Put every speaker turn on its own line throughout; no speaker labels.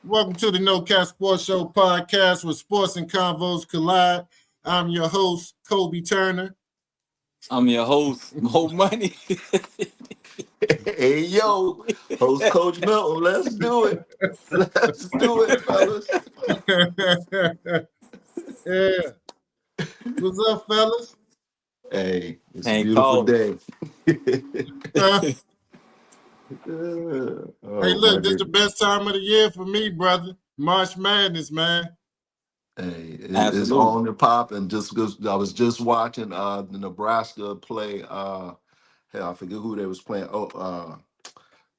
Welcome to the No Cap Sports Show podcast where sports and convos collide. I'm your host, Kobe Turner.
I'm your host, Mo Money.
Hey yo, host Coach Milton, let's do it. Let's do it, fellas.
Yeah. What's up, fellas?
Hey, it's a
Ain't
beautiful
called
day.
Hey,
Oh my
look, this is the
goodness.
best time of the year for me, brother. March Madness, man.
Hey, it's
Absolutely.
on and pop, and just because I was just watching the Nebraska play. Hell, I forget who they was playing.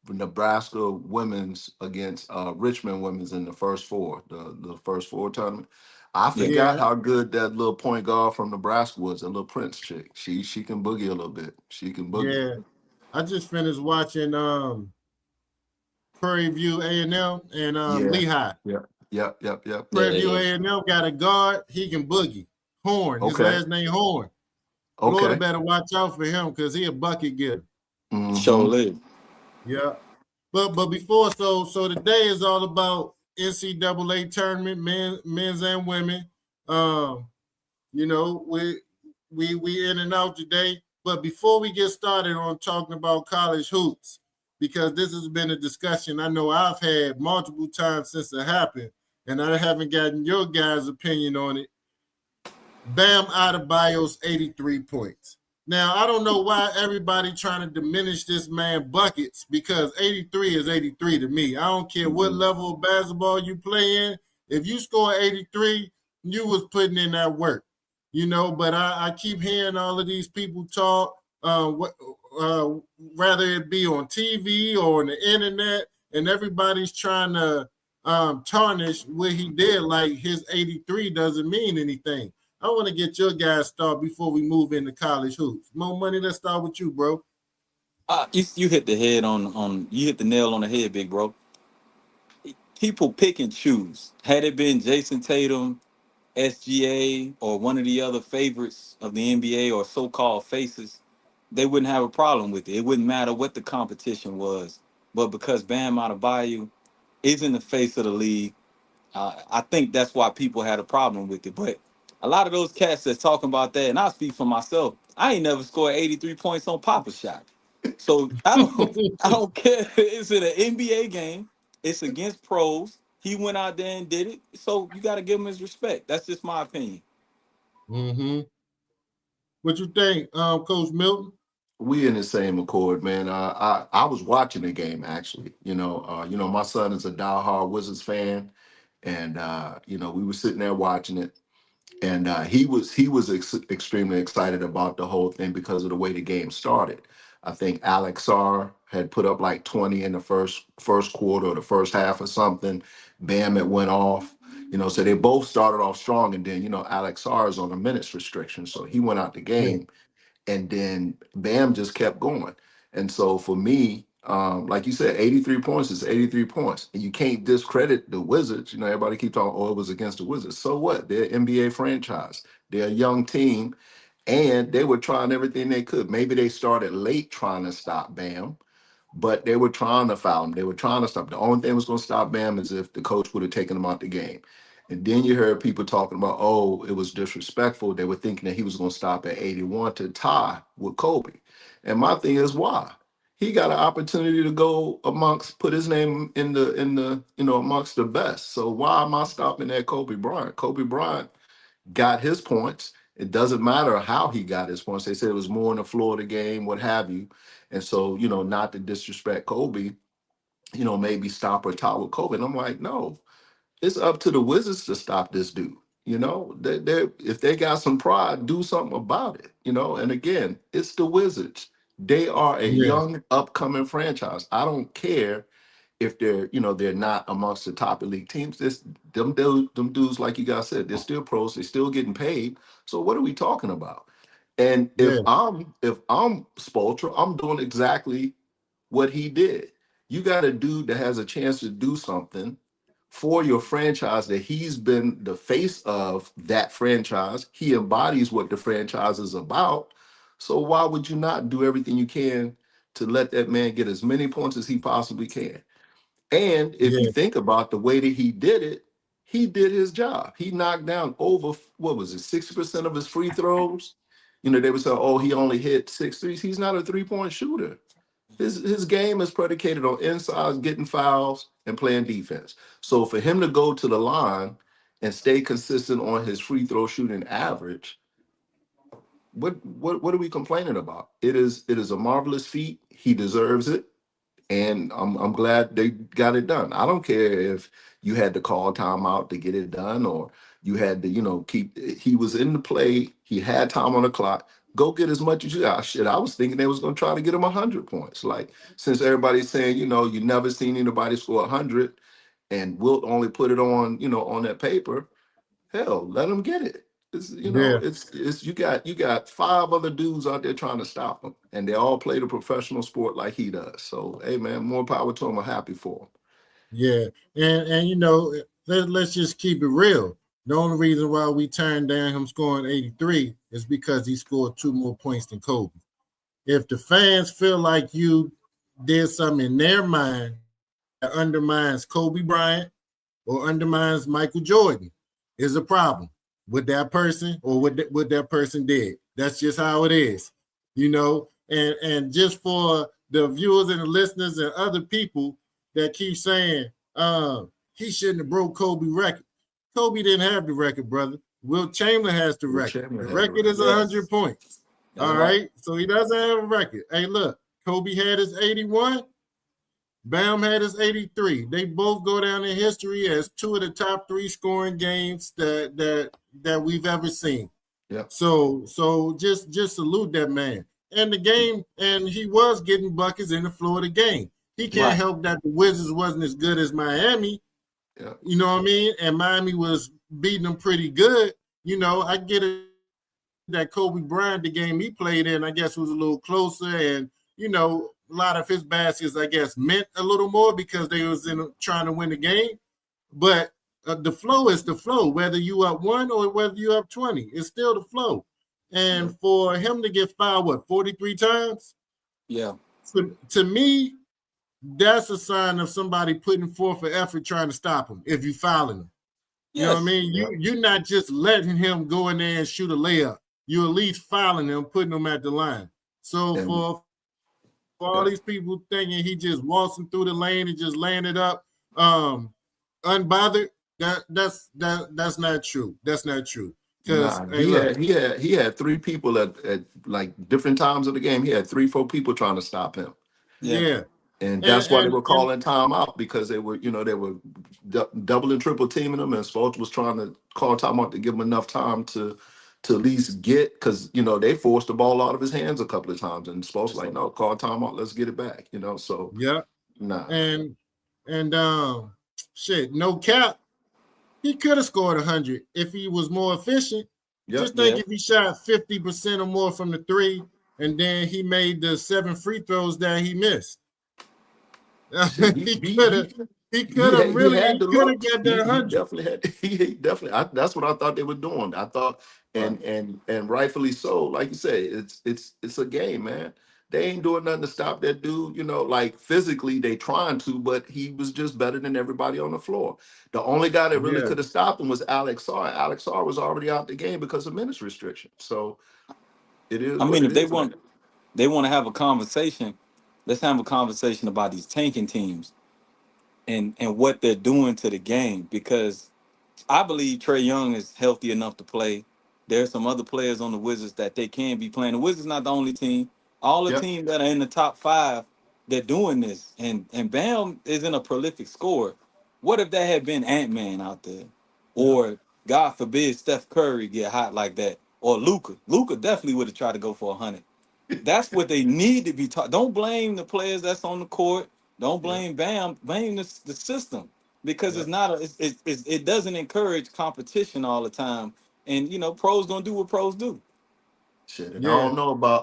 Nebraska women's against Richmond women's in the first four, the first four tournament. I
Yeah.
forgot
Yeah,
how good that little point guard from Nebraska was, that little Prince chick. She can boogie a little bit. She can boogie.
yeah. I just finished watching Prairie View A&M and
Yeah.
Lehigh.
Yep. Yep. Yep. Yep.
Prairie View
Yeah.
A&M got a guard. He can boogie. Horn. His
Okay.
last name Horn. Florida
Okay.
better watch out for him because he a bucket getter.
Show
Mm-hmm.
live.
Yeah. But before so today is all about NCAA tournament, men's and women. Um, we in and out today. But before we get started on talking about college hoops, because this has been a discussion I know I've had multiple times since it happened, and I haven't gotten your guys' opinion on it. Bam Adebayo's 83 points. Now, I don't know why everybody trying to diminish this man buckets because 83 is 83 to me. I don't care what
Mm-hmm.
level of basketball you play in. If you score 83, you was putting in that work, but I keep hearing all of these people talk, uh, rather it be on TV or on the internet, and everybody's trying to tarnish what he did like his 83 doesn't mean anything. I want to get your guys started before we move into college hoops. More money. Let's start with you, bro.
You hit the head on you hit the nail on the head, big bro. People pick and choose. Had it been Jason Tatum, SGA, or one of the other favorites of the NBA or so-called faces, they wouldn't have a problem with it. It wouldn't matter what the competition was. But because Bam Adebayo is in the face of the league, I think that's why people had a problem with it. But a lot of those cats that's talking about that, and I speak for myself, I ain't never scored 83 points on Papa Shot. So I don't I don't care. It's in an NBA game. It's against pros. He went out there and did it. So you gotta give him his respect. That's just my opinion.
Mm-hmm. What you think, Coach Milton?
We in the same accord, man. I was watching the game actually. My son is a diehard Wizards fan, and we were sitting there watching it. And he was extremely excited about the whole thing because of the way the game started. I think Alex Sarr had put up like 20 in the first quarter or the first half or something. Bam, it went off. So they both started off strong, and then Alex Sarr is on a minutes restriction, so he went out the
Yeah,
game, and then Bam just kept going. And so for me, like you said, 83 points is 83 points. And you can't discredit the Wizards. Everybody keep talking, oh, it was against the Wizards. So what? They're an NBA franchise. They're a young team, and they were trying everything they could. Maybe they started late trying to stop Bam, but they were trying to foul him. They were trying to stop. The only thing that was going to stop Bam is if the coach would have taken him out the game. And then you heard people talking about, oh, it was disrespectful. They were thinking that he was going to stop at 81 to tie with Kobe. And my thing is, why? He got an opportunity to go put his name in the amongst the best. So why am I stopping at Kobe Bryant? Kobe Bryant got his points. It doesn't matter how he got his points. They said it was more in the floor of the game, what have you. And so, not to disrespect Kobe, maybe stop or tie with Kobe. And I'm like, no, it's up to the Wizards to stop this dude. If they got some pride, do something about it. And again, it's the Wizards. They are a
yeah,
young, upcoming franchise. I don't care if they're not amongst the top elite teams. Them dudes, like you guys said, they're still pros. They're still getting paid. So what are we talking about? And if
yeah,
I'm Spoelstra, I'm doing exactly what he did. You got a dude that has a chance to do something for your franchise, that he's been the face of that franchise. He embodies what the franchise is about. So why would you not do everything you can to let that man get as many points as he possibly can? And if you
Yeah,
think about the way that he did his job. He knocked down over, what was it, 60% of his free throws. You know, they would say, oh, he only hit six threes. He's not a three-point shooter. His game is predicated on insides, getting fouls, and playing defense. So for him to go to the line and stay consistent on his free throw shooting average, what are we complaining about? It is a marvelous feat. He deserves it, and I'm glad they got it done. I don't care if you had to call timeout to get it done, or you had to, keep. He was in the play. He had time on the clock. Go get as much as you got. Shit, I was thinking they was gonna try to get him 100 points. Like, since everybody's saying, you never seen anybody score 100, and Wilt only put it on, on that paper. Hell, let him get it. It's,
yeah,
you got five other dudes out there trying to stop him, and they all play the professional sport like he does. So, hey man, more power to him. I'm happy for him.
yeah. And let's just keep it real. The only reason why we turned down him scoring 83 is because he scored 2 more points than Kobe. If the fans feel like you did something in their mind that undermines Kobe Bryant or undermines Michael Jordan, is a problem with that person or what that person did. That's just how it is, And just for the viewers and the listeners and other people that keep saying he shouldn't have broke Kobe record. Kobe didn't have the record, brother. Wilt Chamberlain has the
Will
record.
Chamberlain
The
had the
record
record.
is
Yes,
100 points.
That's
All
right.
right. So he doesn't have a record. Hey, look, Kobe had his 81. Bam had his 83. They both go down in history as two of the top three scoring games that we've ever seen.
yep,
So just salute that man. And the game, and he was getting buckets in the Florida game. He can't
Right.
help that the Wizards wasn't as good as Miami.
yep,
You know what I mean? And Miami was beating them pretty good. I get it that Kobe Bryant, the game he played in, I guess was a little closer, and a lot of his baskets, I guess, meant a little more because they was trying to win the game. But the flow is the flow, whether you up one or whether you up 20, it's still the flow.
yep.
And for him to get fouled, 43 times?
Yeah.
To me, that's a sign of somebody putting forth an effort trying to stop him if you fouling him. You know what I
Yes.
mean?
Yep.
You're not just letting him go in there and shoot a layup. You're at least fouling him, putting him at the line. So
And
for all
yep.
these people thinking he just waltzing through the lane and just laying it up, unbothered, that's not true. That's not true. Because
Nah,
hey,
he
look,
had he had he had three people at like different times of the game. He had three, four people trying to stop him.
Yeah.
yeah,
And
and
that's why they
and
were
and
calling timeout, because they were double and triple teaming them, and Spoelstra was trying to call timeout to give him enough time to at least get, because they forced the ball out of his hands a couple of times, and Spoelstra
That's
like,
right.
no, call timeout, let's get it back. So
yeah,
nah,
and and shit, no cap. He could have scored 100 if he was more efficient.
yep,
Just think
Yeah.
if he shot 50% or more from the three, and then he made the 7 free throws that he missed.
shit, he
he
he
could have
he.
he
He
could have
had, he
really
had
he
the
could have
looks.
got that
He
100.
definitely had. He definitely. That's what I thought they were doing. I thought,
Right.
and rightfully so. Like you say, it's a game, man. They ain't doing nothing to stop that dude. Like physically they trying to, but he was just better than everybody on the floor. The only guy that really
Yeah,
could have stopped him was Alex Sarr. Alex Sarr was already out the game because of minutes restriction. So it is
I
what
mean,
it
if they
is,
want
man.
they want to have a conversation, let's have a conversation about these tanking teams and what they're doing to the game, because I believe Trey Young is healthy enough to play. There's some other players on the Wizards that they can be playing. The Wizards not the only team. All the
Yep.
teams that are in the top five, they're doing this. And Bam isn't a prolific scorer. What if that had been Ant-Man out there?
yep,
Or God forbid Steph Curry get hot like that. Or Luca. Luca definitely would have tried to go for 100. That's what they need to be taught. Don't blame the players that's on the court. Don't
Yep.
blame Bam. Blame the system, because it's
Yep.
not it doesn't encourage competition all the time. And pros gonna do what pros do.
Shit, and
yeah,
I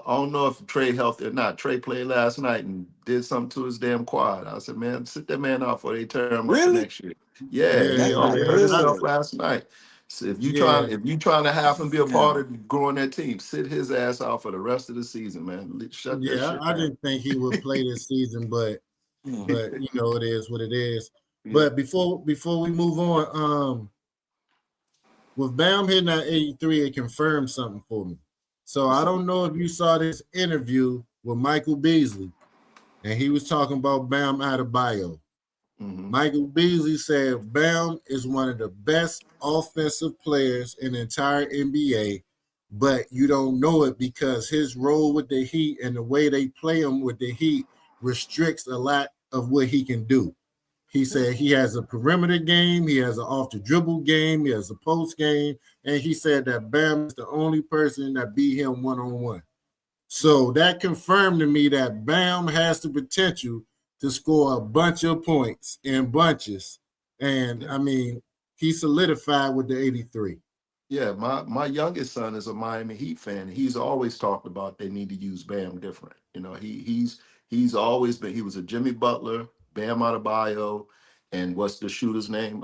don't know if Trey healthy or not. Trey played last night and did something to his damn quad. I said, man, sit that man out before they tear him up for
Really?
next year. Yeah,
yeah,
he
That's
already
not
hurt
yeah.
himself
good.
last night. So
Yeah,
if you trying to have him be a part
Damn.
of growing that team, sit his ass out for the rest of the season, man. Shut that
yeah.
shit
I
down.
didn't think he would play this season, but but you know it is what it is.
Yeah.
But before we move on, with Bam hitting that 83, it confirmed something for me. So I don't know if you saw this interview with Michael Beasley, and he was talking about Bam Adebayo.
Mm-hmm.
Michael Beasley said Bam is one of the best offensive players in the entire NBA, but you don't know it because his role with the Heat and the way they play him with the Heat restricts a lot of what he can do. He said he has a perimeter game, he has an off the dribble game, he has a post game, and he said that Bam is the only person that beat him one on one. So that confirmed to me that Bam has the potential to score a bunch of points in bunches. And
Yeah.
I mean, he solidified with the 83.
Yeah, my youngest son is a Miami Heat fan. He's always talked about they need to use Bam different. You know, he's always been. He was a Jimmy Butler, Bam Adebayo, and what's the shooter's name?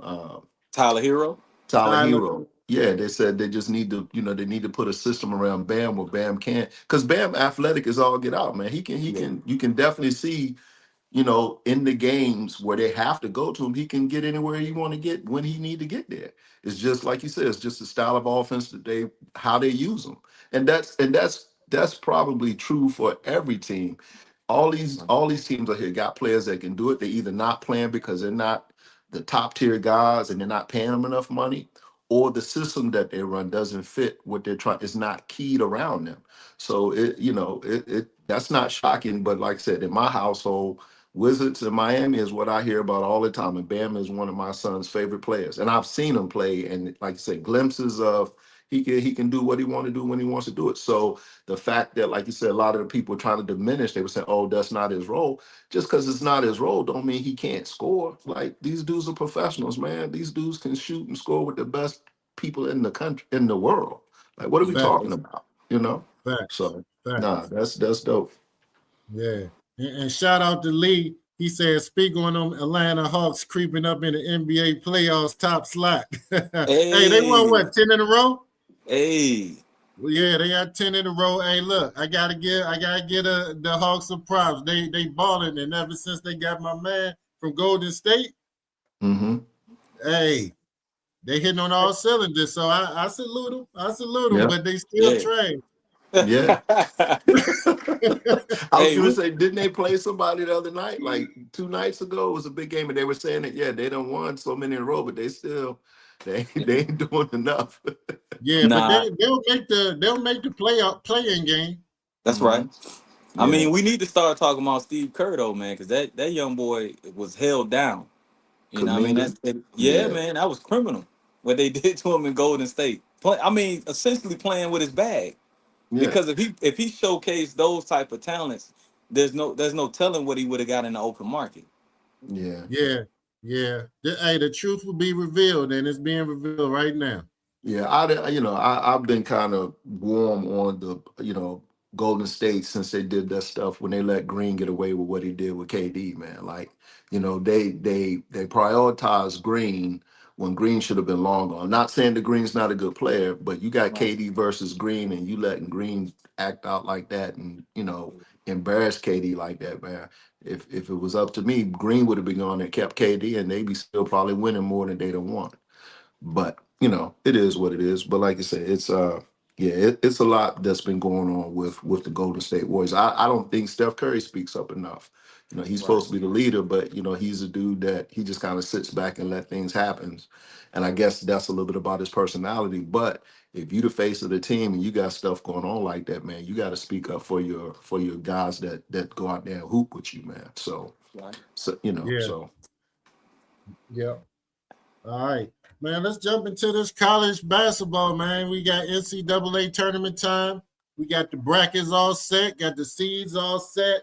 Tyler Hero.
Tyler
Tyler,
Hero. Yeah, they said they just need to, they need to put a system around Bam where Bam can, because Bam athletic is all get out, man.
Yeah.
You can definitely see, in the games where they have to go to him, he can get anywhere he want to get when he need to get there. It's just like you said, it's just the style of offense that how they use them, and that's probably true for every team. All these teams out here got players that can do it. They either not playing because they're not the top tier guys and they're not paying them enough money, or the system that they run doesn't fit what they're trying. It's not keyed around them. So it that's not shocking. But like I said, in my household, Wizards in Miami is what I hear about all the time, and Bam is one of my son's favorite players. And I've seen him play, and like I said, glimpses of he can do what he want to do when he wants to do it. So the fact that, like you said, a lot of the people trying to diminish, they were saying, "Oh, that's not his role." Just because it's not his role, don't mean he can't score. Like, these dudes are professionals, man. These dudes can shoot and score with the best people in the country, in the world. Like, what are we
Yeah.
talking
facts,
about? You know?
facts,
So, nah,
facts.
that's dope.
Yeah. And shout out to Lee. He said, speak on them Atlanta Hawks creeping up in the NBA playoffs top slot. Hey, they won
Hey,
what, 10 in a row?
hey,
Well, yeah, they got 10 in a row. Hey, look, I gotta get the Hawks some props. They balling, and ever since they got my man from Golden State,
Mm-hmm.
hey, they hitting on all cylinders. So I salute them. I salute them,
Yeah.
but they still
yeah.
train.
Yeah. I was
Hey,
gonna
we,
say, didn't they play somebody the other night? Like 2 nights ago, it was a big game, and they were saying that, yeah, they don't won so many in a row, but they ain't doing enough.
Yeah, but
nah,
they'll make the playing game.
that's
Hmm.
right. I
Yeah.
mean, we need to start talking about Steve Kerr though, man, because that young boy was held down. You know, what I mean,
Kaminga.
yeah,
Yeah.
man, that was criminal what they did to him in Golden State. I mean, essentially playing with his bag.
Yeah.
Because if he showcased those type of talents, there's no telling what he would have got in the open market.
Yeah.
Yeah, yeah. Hey, the truth will be revealed, and it's being revealed right now.
Yeah, I've been kind of warm on the, Golden State since they did that stuff when they let Green get away with what he did with KD, man. Like, they prioritized Green when Green should have been long gone. Not saying that Green's not a good player, but you got
Right.
KD versus Green, and you letting Green act out like that, and embarrass KD like that, man. If it was up to me, Green would have been gone and kept KD, and they'd be still probably winning more than they'd have won. But it is what it is. But like I said, it's yeah, it's a lot that's been going on with the Golden State Warriors. I don't think Steph Curry speaks up enough. He's
Right.
supposed to be the leader, but he's a dude that he just kind of sits back and let things happen. And I guess that's a little bit about his personality. But if you the face of the team and you got stuff going on like that, man, you got to speak up for your guys that go out there and hoop with you, man. So
Right.
so
Yeah,
so
yeah. All right, man. Let's jump into this college basketball, man. We got NCAA tournament time. We got the brackets all set. Got the seeds all set.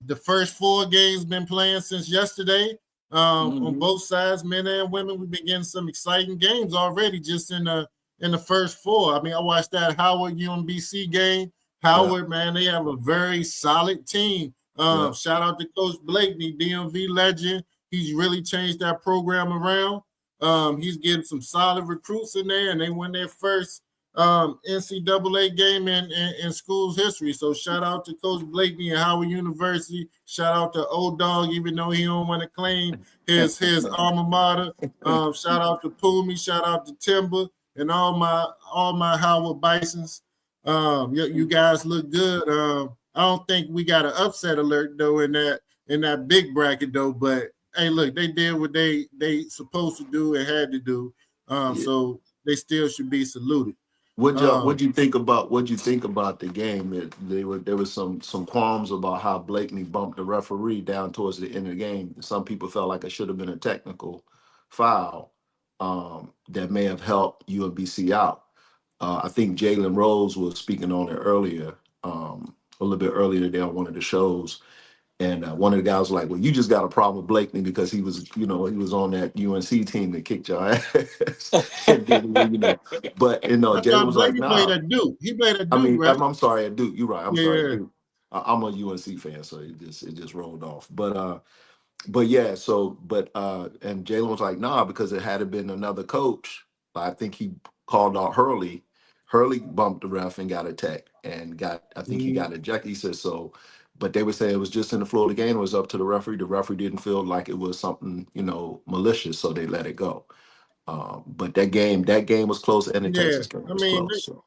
The first four games been playing since yesterday. On
Hmm.
both sides, men and women, we've been getting some exciting games already just in the first four. I mean, I watched that Howard UMBC game.
yeah,
Howard, man, they have a very solid team.
yeah,
Shout out to Coach Blakeney, DMV legend. He's really changed that program around. He's getting some solid recruits in there, and they won their first NCAA game in school's history. So shout out to Coach Blakeney and Howard University. Shout out to Old Dog, even though he don't want to claim his alma mater. Shout out to Pumi. Shout out to Timber and all my Howard Bisons. You guys look good. I don't think we got an upset alert though in that big bracket though. But hey, look, they did what they supposed to do and had to do.
Yeah.
So they still should be saluted.
What you think about the game? There was some qualms about how Blakeney bumped the referee down towards the end of the game. Some people felt like it should have been a technical foul that may have helped UMBC out. I think Jalen Rose was speaking on it earlier, a little bit earlier today on one of the shows. And one of the guys was like, "Well, you just got a problem with Blakeney because he was on that UNC team that kicked your ass." And then, but
I
Jalen
thought
was like,
Blakey played
"Nah."
at Duke. He played at
I
Duke,
mean,
right?
I'm sorry, at Duke. You're right. I'm sorry, at
Yeah.
Duke. I'm a UNC fan, so it just rolled off. But yeah, and Jalen was like, nah, because it had been another coach. I think he called out Hurley. Hurley bumped the ref and got attacked I think he
Mhm.
got ejected. He said so, but they were saying it was just in the flow of the game. It was up to the referee. The referee didn't feel like it was something, malicious, so they let it go. But that game was close, and the
Yeah.
Texas game
I
was
mean,
close. So.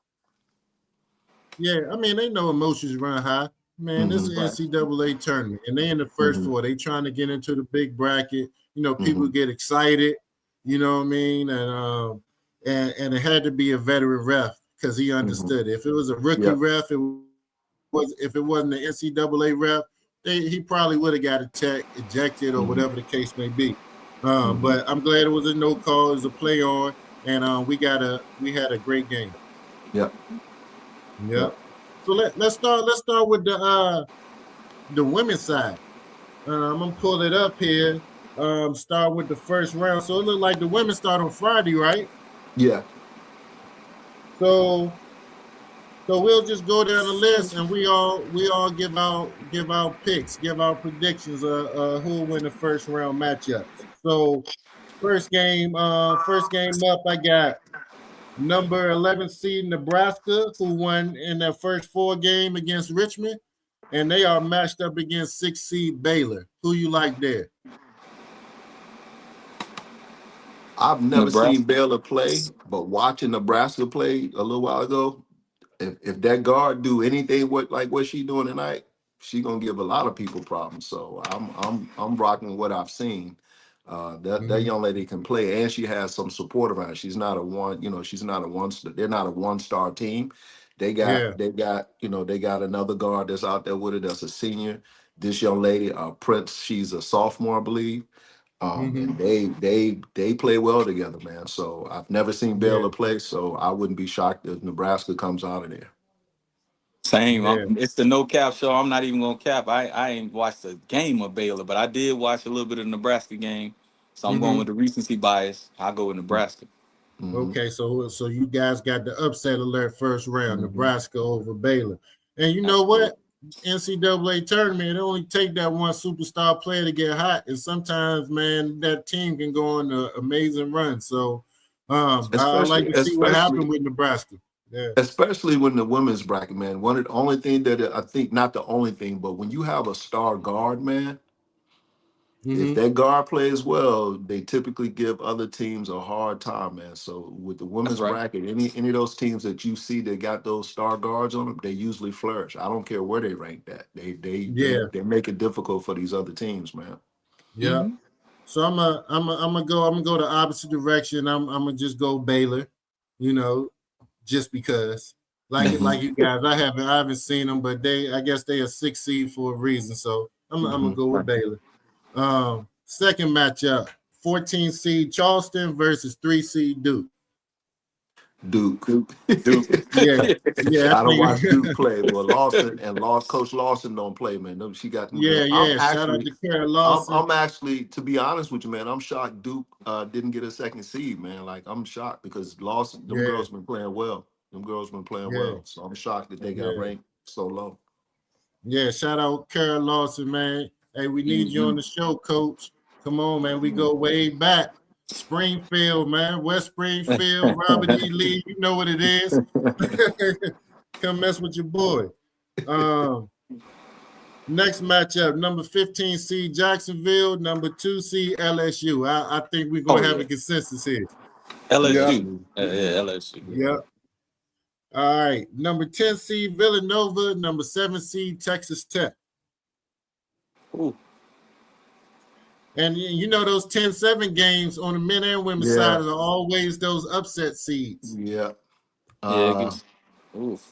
they know emotions run high. Man, this is
Hmm.
an NCAA tournament, and they in the first
Hmm.
four. They trying to get into the big bracket. People
Hmm.
get excited. You know what I mean? And it had to be a veteran ref because he
Hmm.
understood it. If it was a rookie
Yep.
ref, if it wasn't the NCAA ref, he probably would have got ejected, or
Hmm.
whatever the case may be.
Hmm.
But I'm glad it was a no call, it was a play on, and we had a great game.
Yep.
Yep.
Yep.
So let's start with the women's side. I'm gonna pull it up here. Start with the first round. So it looked like the women start on Friday, right?
Yeah.
So we'll just go down the list and we all give out picks, give out predictions who will win the first round matchups. So first game up, I got number 11 seed Nebraska, who won in their first four game against Richmond, and they are matched up against 6 seed Baylor. Who you like there?
I've never seen
Nebraska.
Baylor play, but watching Nebraska play a little while ago, if that guard do anything what she doing tonight, she gonna give a lot of people problems. So I'm rocking with what I've seen. That
Mm-hmm.
young lady can play, and she has some support around her. She's not a one, she's not a one. They're not a one-star team.
Yeah,
They got another guard that's out there with her that's a senior. This young lady, Prince, she's a sophomore, I believe. And
mm-hmm.
they play well together, man. So I've never seen
Yeah,
Baylor play, so I wouldn't be shocked if Nebraska comes out of there.
Same.
yeah.
It's the no cap show. I'm not even gonna cap. I ain't watched a game of Baylor, but I did watch a little bit of the Nebraska game. So I'm going
Mm-hmm.
with the recency bias. I'll go with Nebraska.
Mm-hmm.
Okay, so you guys got the upset alert first round,
Mm-hmm.
Nebraska over Baylor. And you know what?
Absolutely.
NCAA tournament, it only take that one superstar player to get hot. And sometimes, man, that team can go on an amazing run. So I like
Especially,
to see what
especially,
happened with Nebraska. Yeah.
especially when the women's bracket, man. One of the only thing that I think, not the only thing, but when you have a star guard, man, if
Mm-hmm.
that guard plays well, they typically give other teams a hard time, man. So with the
That's
women's
right.
bracket, any of those teams that you see that got those star guards on them, they usually flourish. I don't care where they rank that.
Yeah.
They make it difficult for these other teams, man.
Yeah.
Hmm.
So I'm gonna go the opposite direction. I'm gonna just go Baylor, you know, just because. Like
Hmm.
you guys, I haven't seen them, but I guess they are 6 seed for a reason. So I'm gonna
Hmm.
go with
Right.
Baylor. Second matchup, 14 seed Charleston versus 3 seed Duke.
Duke.
Duke. Duke.
Yeah, yeah, I
I don't
think
watch Duke play. Well, Coach Lawson don't play, man. She got them
yeah,
girls.
yeah. Shout out to Kara Lawson.
I'm actually, to be honest with you, man, I'm shocked Duke didn't get a second seed, man. Like I'm shocked because Lawson, them
Yeah,
girls been playing well. Them girls been playing
yeah,
well. So I'm shocked that they got
yeah,
ranked so low.
yeah. Shout out Kara Lawson, man. Hey, we need you on
Hmm.
the show, Coach. Come on, man. We go way back. Springfield, man. West Springfield, Robert E. Lee. You know what it is. Come mess with your boy. Next matchup, number 15 seed Jacksonville, number 2 seed LSU. I think we're going to have a consensus here.
LSU. Yeah, LSU.
Yep. All right. Number 10 seed Villanova, number 7 seed Texas Tech.
Ooh.
And you know those 10-7 games on the men and women's side are always those upset seeds.
Yeah.
Oof.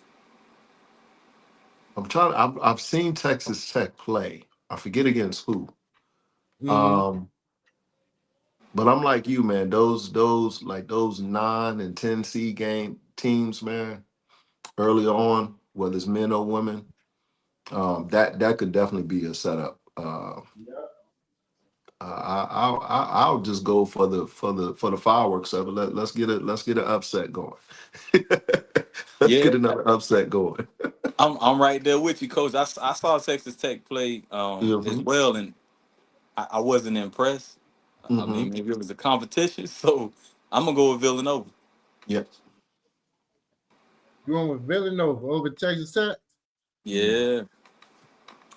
I've seen Texas Tech play. I forget against who.
Mm-hmm.
But I'm like you, man. Those 9 and 10 seed game teams, man, early on, whether it's men or women, that could definitely be a setup. I'll just go for the fireworks of it. Let's get an upset going. Let's get another upset going.
I'm right there with you, Coach. I saw Texas Tech play as well, and I wasn't impressed. I mean, maybe it was a competition, so I'm gonna go with Villanova.
Yep.
You going with Villanova over Texas Tech?
Yeah.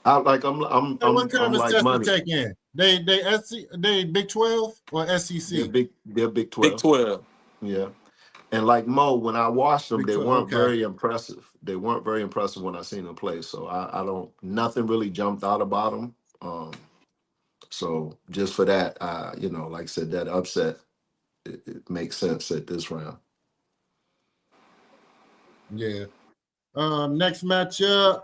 I'm
what conference
like
Texas
money.
Tech in? They Big 12 or SEC?
They're Big 12.
Big 12.
Yeah. And like Mo, when I watched them,
Big
they
12,
weren't
okay.
very impressive. They weren't very impressive when I seen them play. So I don't, nothing really jumped out about them. So just for that, like I said, that upset, it makes sense at this round.
Yeah. Next matchup,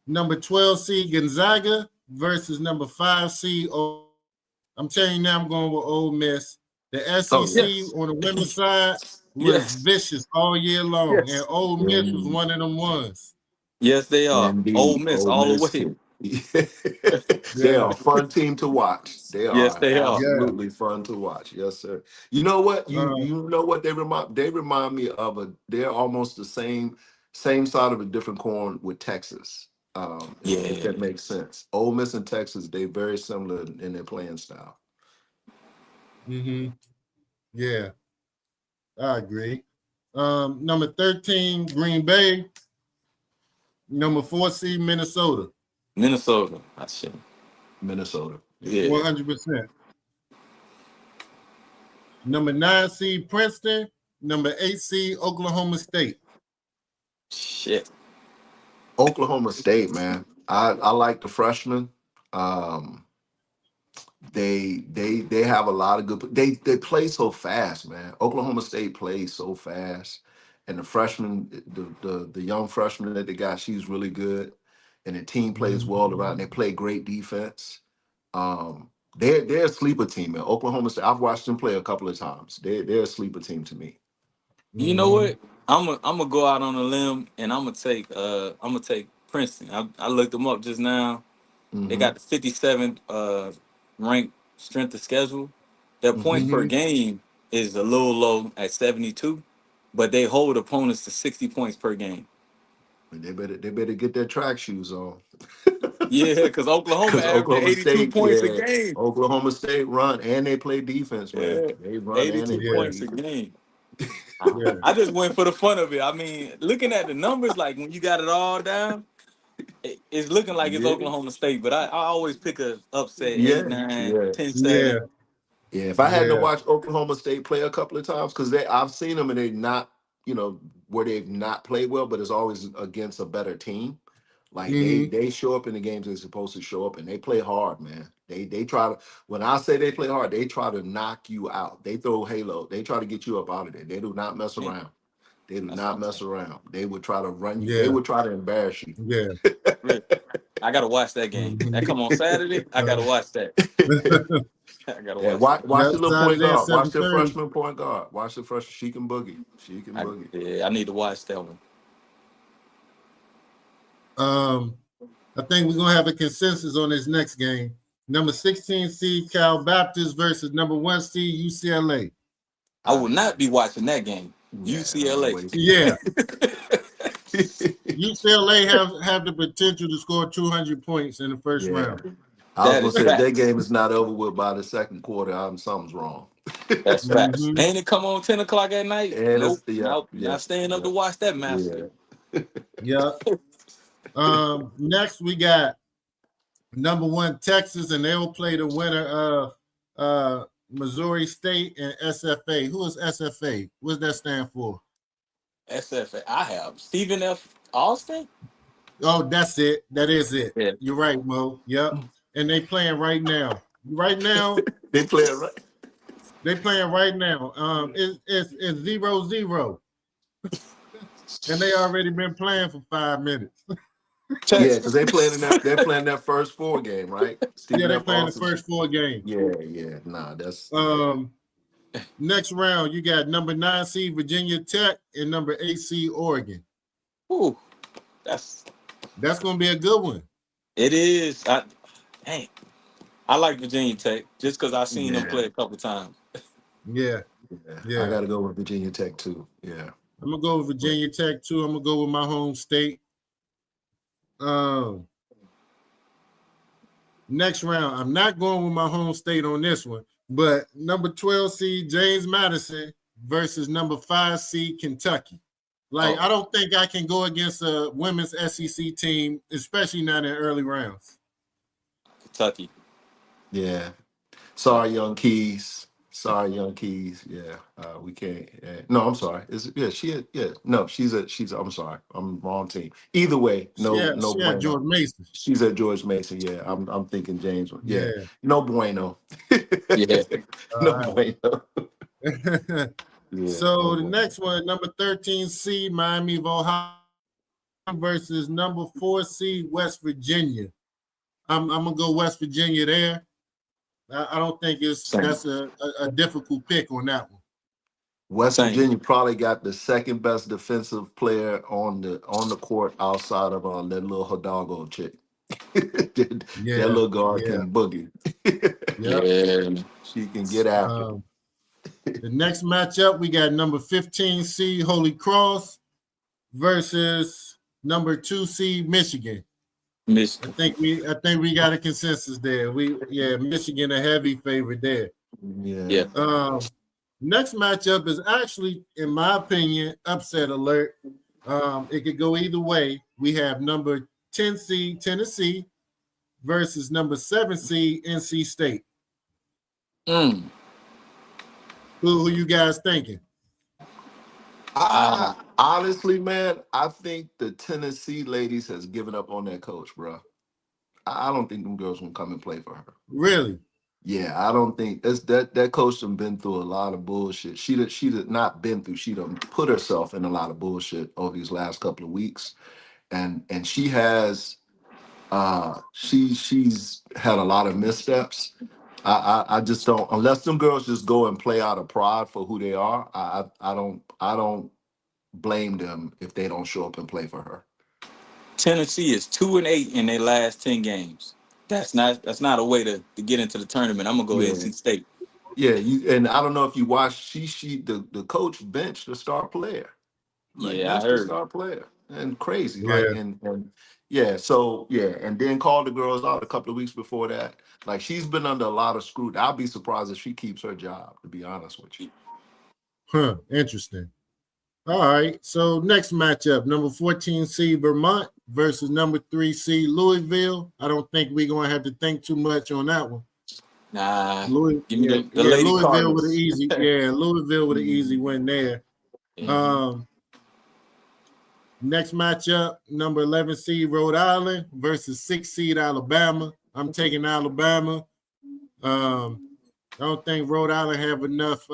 number 12 seed Gonzaga versus number 5 seed. I'm telling you now, I'm going with Ole Miss. The SEC on the women's side was vicious all year long, and Ole Miss was one of them ones.
Yes, they are.
Indeed.
Ole Miss all
Miss
the way.
They are a fun team to watch. They
Yes,
are
they are.
absolutely fun to watch. Yes, sir. You know what? You know what they remind me of they're almost the same side of a different coin with Texas. If that makes sense. Ole Miss and Texas, they're very similar in their playing style.
Mm-hmm. Yeah, I agree. Number 13, Green Bay. Number 4 seed Minnesota.
Minnesota. I see.
Minnesota.
Yeah.
100%. Number 9 seed Princeton. Number 8 seed Oklahoma State.
Shit.
Oklahoma State, man. I like the freshmen. They have a lot of good. They play so fast, man. Oklahoma State plays so fast, and the freshman, the young freshman that they got, she's really good, and the team plays well around. They play great defense. They're a sleeper team, man. Oklahoma State. I've watched them play a couple of times. They're a sleeper team to me.
You know what? I'm gonna go out on a limb and I'm gonna take Princeton. I looked them up just now. They got the 57th ranked strength of schedule. Their points per game is a little low at 72, but they hold opponents to 60 points per game.
They better get their track shoes on.
Yeah, because Oklahoma averaging 82 points a game.
Oklahoma State run and they play defense, man. They run
82
and they
points
play
a game.
Yeah.
I just went for the fun of it. I mean, looking at the numbers, like when you got it all down, it's looking like it's Oklahoma State, but I always pick a upset 8, 9, 10, 7.
Yeah, if I had to watch Oklahoma State play a couple of times, because I've seen them and they're not, where they've not played well, but it's always against a better team. Like they show up in the games they're supposed to show up, and they play hard, man. They try to. When I say they play hard, they try to knock you out. They throw halo. They try to get you up out of there. They do not mess around. They do not mess around. They would try to run you. They would try to embarrass you.
Yeah.
I gotta watch that game. That come on Saturday. I gotta watch that. I gotta watch.
Watch the little point guard. Watch the
7:30.
freshman point guard. Watch the freshman. She can boogie.
I need to watch that one.
I think we're gonna have a consensus on this next game. Number 16 seed Cal Baptist versus number 1 seed UCLA.
I will not be watching that game. UCLA.
Yeah. UCLA have the potential to score 200 points in the first round.
I was
That
gonna
is
say if that
facts.
game is not over with by the second quarter, something's wrong.
That's facts.
Mm-hmm.
Ain't it come on 10 o'clock at night?
And
Nope.
it's yeah,
Nope.
yeah,
Not staying up
yeah,
to watch that
yeah.
master.
Yep. Next we got number one Texas, and they'll play the winner of Missouri State and SFA. Who is SFA? What does that stand for?
SFA. I have Stephen F. Austin.
Oh, that's it. That is it.
Yeah.
You're right, Mo. Yep. And they playing right now. Right now,
They play it right.
they playing right now. It's 0-0. And they already been playing for 5 minutes.
Yeah, because
Texas.
they're playing that first four game, right?
Yeah,
Stephen
they
F.
playing the
Austin.
first 4 games.
Yeah. Nah, that's
Next round, you got number 9 seed Virginia Tech and number 8 seed Oregon.
Ooh,
That's gonna be a good one.
it is. Dang. I like Virginia Tech just because I've seen them
yeah,
play a couple times.
Yeah,
yeah. I
yeah.
got to go with Virginia Tech too. Yeah.
I'm gonna go with Virginia Tech too. I'm gonna go with my home state. Um, Next round, I'm not going with my home state on this one, but number 12 seed James Madison versus number 5 seed Kentucky. Like, I
Oh,
don't think I can go against a women's SEC team, especially not in early rounds.
Kentucky.
yeah. Sorry, Young Keys. Sorry, Young Keys. Yeah, we can't. No, I'm sorry. Is it? Yeah, yeah. No, she's. I'm sorry. I'm wrong team. Either way, no
She had
bueno.
George Mason.
She's at George Mason. Yeah, I'm thinking James. Yeah,
Yeah.
no bueno.
Yeah.
No
All
bueno.
right.
Yeah, no
So the
bueno.
next one, number 13 seed Miami of Ohio versus number 4 seed West Virginia. I'm gonna go West Virginia there. I don't think
Same.
that's a difficult pick on that one.
West
Same.
Virginia probably got the second best defensive player on the court outside of that little Hidalgo chick. that
Yeah,
little guard
yeah,
can boogie.
yep.
Yeah.
She can get after.
Um, the next matchup, we got number 15 seed Holy Cross versus number 2 seed Michigan. I
Michigan.
think we got a consensus there. Michigan a heavy favorite there.
Yeah.
Yeah.
Next matchup is actually, in my opinion, upset alert. It could go either way. We have number 10 seed Tennessee versus number 7 seed NC State.
Mm.
Who you guys thinking?
Honestly, man, I think the Tennessee ladies has given up on that coach, bro. I don't think them girls gonna come and play for her.
Really?
Yeah, I don't think that coach done been through a lot of bullshit. She did not been through. She done put herself in a lot of bullshit over these last couple of weeks, and she has she's had a lot of missteps. I just don't, unless them girls just go and play out of pride for who they are. I don't blame them if they don't show up and play for her.
Tennessee is 2-8 in their last 10 games. That's not a way to get into the tournament. I'm gonna go
Yeah,
NC State.
yeah. And I don't know if you watched. The coach benched the star player. Like
Yeah, I
benched the
heard.
star player and crazy. Like
Yeah.
and yeah. So yeah, and then called the girls out a couple of weeks before that. Like she's been under a lot of scrutiny. I'll be surprised if she keeps her job. To be honest with you.
Huh. Interesting. All right. So next matchup, number 14 seed Vermont versus number 3 seed Louisville. I don't think we're gonna have to think too much on that one.
Nah,
Louis,
give me
yeah,
the Lady
Louisville with an
Cardinals.
easy, win there.
Mhm.
Um, Next matchup, number 11 seed Rhode Island versus 6 seed Alabama. I'm taking Alabama. I don't think Rhode Island have enough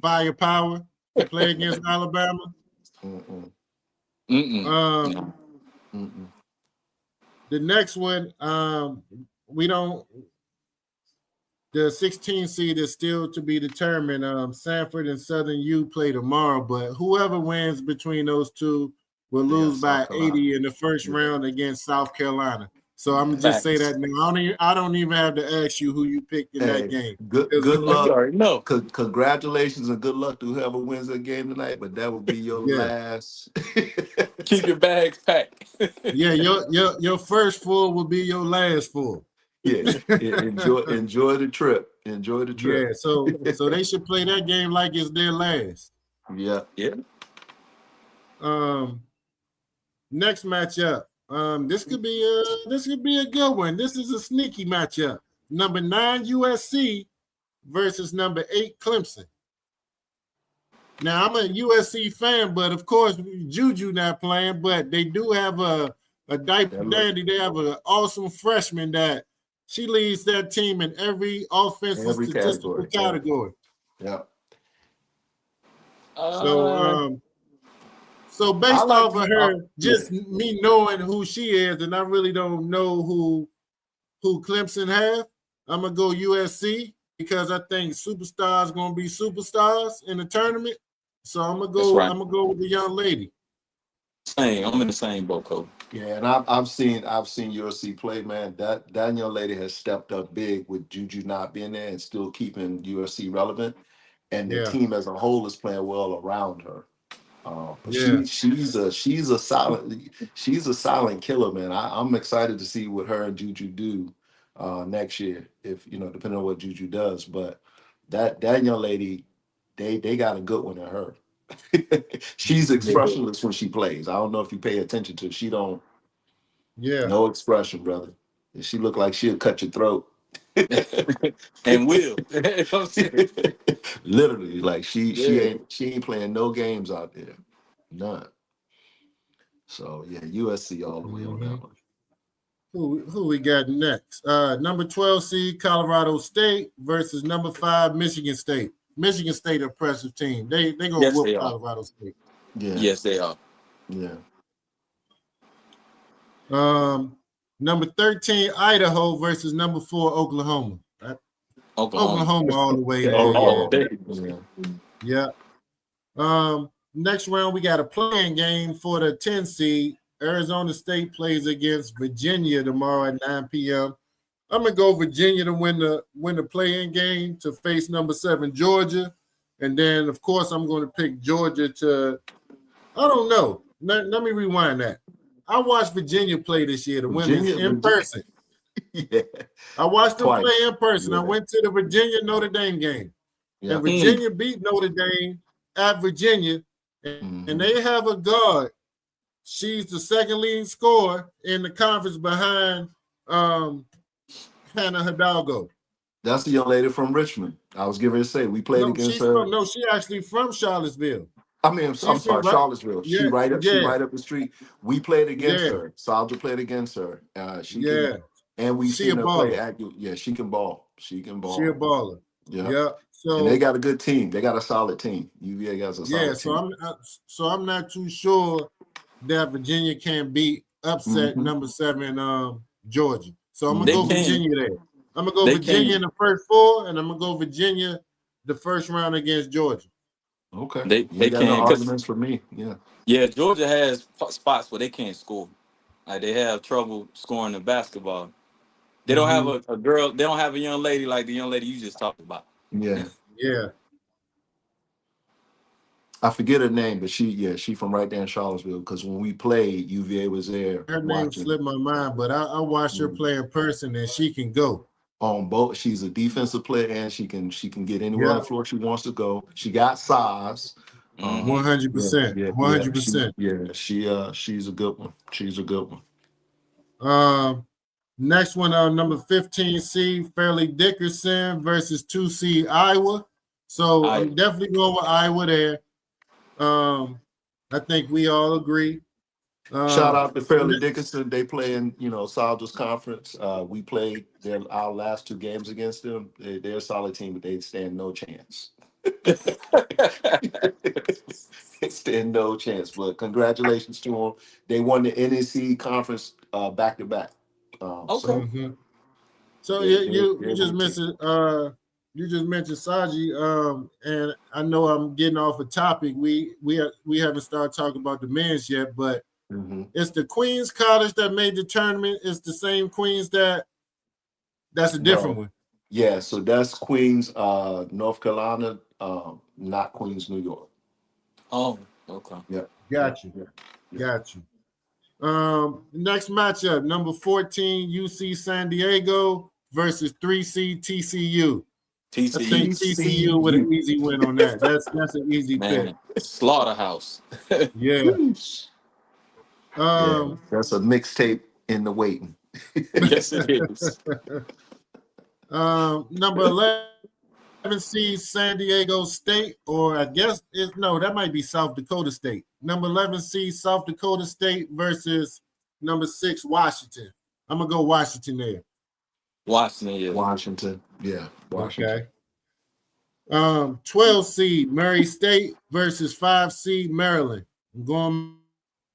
firepower to play against Alabama.
Mm-mm,
Um,
No.
mm-mm.
the next one, we don't. The 16 seed is still to be determined. Sanford and Southern U play tomorrow, but whoever wins between those two will
They got
lose
South
by
Carolina.
80 in the first
Yeah,
round against South Carolina. So I'm
yeah.
gonna just say
Facts.
that now. I don't even have to ask you who you picked in that
Hey,
game.
good
You
luck.
already know.
Congratulations and good luck to whoever wins that game tonight. But that will be your
Yeah,
last.
Keep your bags packed.
yeah. Your first full will be your last full.
Yeah, enjoy the trip. Enjoy the
Yeah,
trip.
so they should play that game like it's their last.
Yeah.
Yeah.
Um, Next matchup. This could be a good one. This is a sneaky matchup. Number 9 USC versus number 8 Clemson. Now I'm a USC fan, but of course Juju not playing, but they do have a diaper dandy. They have an awesome freshman that she leads that team in every offensive
Every
statistical
category.
category.
Yeah.
So so
I
based
like
off of
I,
her,
yeah.
just me knowing who she is, and I really don't know who Clemson have, I'm gonna go USC because I think superstars gonna be superstars in the tournament. So
That's right.
I'm gonna go with the young lady.
Same. I'm in the same boat, Kobe.
Yeah, and I've seen USC play, man. That young lady has stepped up big with Juju not being there and still keeping USC relevant. And the
Yeah,
team as a whole is playing well around her. But
yeah.
she's a silent killer, man. I'm excited to see what her and Juju do next year, if depending on what Juju does. But that young lady, they got a good one in her. She's expressionless when she plays. I don't know if you pay attention to it. She don't
Yeah.
no expression, brother. And she look like she'll cut your throat.
And will. You know what I'm saying?
Literally, like she
Yeah.
she ain't playing no games out there. None. So yeah, USC all the way on
Mm-hmm.
that one.
Who we got next? Number 12 seed Colorado State versus number 5 Michigan State. Michigan State impressive team. They gonna
Yes,
whoop
they are.
Colorado State.
Yeah,
Yes, they are.
yeah.
Um, Number 13 Idaho versus number 4 Oklahoma.
Oklahoma.
Oklahoma all the way there.
All
Yeah,
Oklahoma.
day.
Yeah.
yeah. Next round we got a playing game for the 10 seed. Arizona State plays against Virginia tomorrow at 9 p.m. I'm gonna go Virginia to win the play-in game to face number 7 Georgia, and then of course I'm going to pick Georgia to. I don't know. Let me rewind that. I watched Virginia play this year, the women's in
Virginia.
person.
Yeah.
I watched them play
Twice.
in person. I
Yeah.
went to the Virginia Notre Dame game,
Yeah.
and Virginia beat Notre Dame at Virginia, and they have a guard. She's the second leading scorer in the conference behind Hannah Hidalgo.
That's the young lady from Richmond. I was getting ready to say we played against her.
She actually from Charlottesville.
I mean, I'm
She's from
sorry, Charlottesville. She
yeah,
right up, she
yeah,
right up the street. We played against
yeah,
her. Sandra played against her. She
yeah.
can, and we've
She a
seen her play
baller.
active. Yeah, she can ball. She can
She a
ball.
baller.
Yeah.
Yeah.
And they
So
got a good team. They got a solid team. UVA has a
yeah.
solid team.
I'm not too sure that Virginia can beat upset
Mhm.
number 7 Georgia. So I'm gonna
They
go
can.
Virginia there. I'm gonna go
They
Virginia in
can.
the first 4, and I'm gonna go Virginia the first round against Georgia.
Okay.
They
You ain't got no
can. Because
arguments for me. Yeah.
yeah, Georgia has spots where they can't score. Like they have trouble scoring the basketball. They don't have
Mm-hmm.
a girl. They don't have a young lady like the young lady you just talked about.
Yeah.
Yeah.
I forget her name, but she from right there in Charlottesville. Because when we played, UVA was there
Her name
watching.
slipped my mind, but I watched her play in person, and she can go.
On both, she's a defensive player and she can get anywhere on
Yeah,
the floor she wants to go. She got size.
Mm-hmm.
100%,
Yeah, yeah,
100%.
she's a good one. She's a good one.
Next one, number 15 seed Fairleigh Dickinson versus 2 seed Iowa. So I'm definitely going with Iowa there. I think we all agree.
Shout out to Fairleigh Dickinson. They play in Soldiers Conference. We played our last 2 games against them. They're a solid team, but they stand no chance. They stand no chance. But congratulations to them. They won the NEC conference back to back.
Okay.
So
they're
you just mentioned Saji, and I know I'm getting off a topic. We haven't started talking about the men's yet, but it's the Queens College that made the tournament. It's the same Queens that's a different one.
Yeah, so that's Queens, North Carolina, not Queens, New York.
Oh, okay.
Yeah.
Got you.
Yeah.
Got you. Next matchup, number 14, UC San Diego versus 3 seed TCU. I think
TCU,
TCU with an
TCU.
easy win on that. That's an easy pick.
man, slaughterhouse.
Yeah.
Yeah,
Um,
that's a mixtape in the waiting.
Yes, it is.
Number 11 seed San Diego State, or I guess no, that might be South Dakota State. Number 11 seed South Dakota State versus number 6 Washington. I'm gonna go Washington there.
Washington, yeah.
Washington. Yeah, Washington.
Okay. 12 seed Murray State versus 5 seed Maryland. I'm going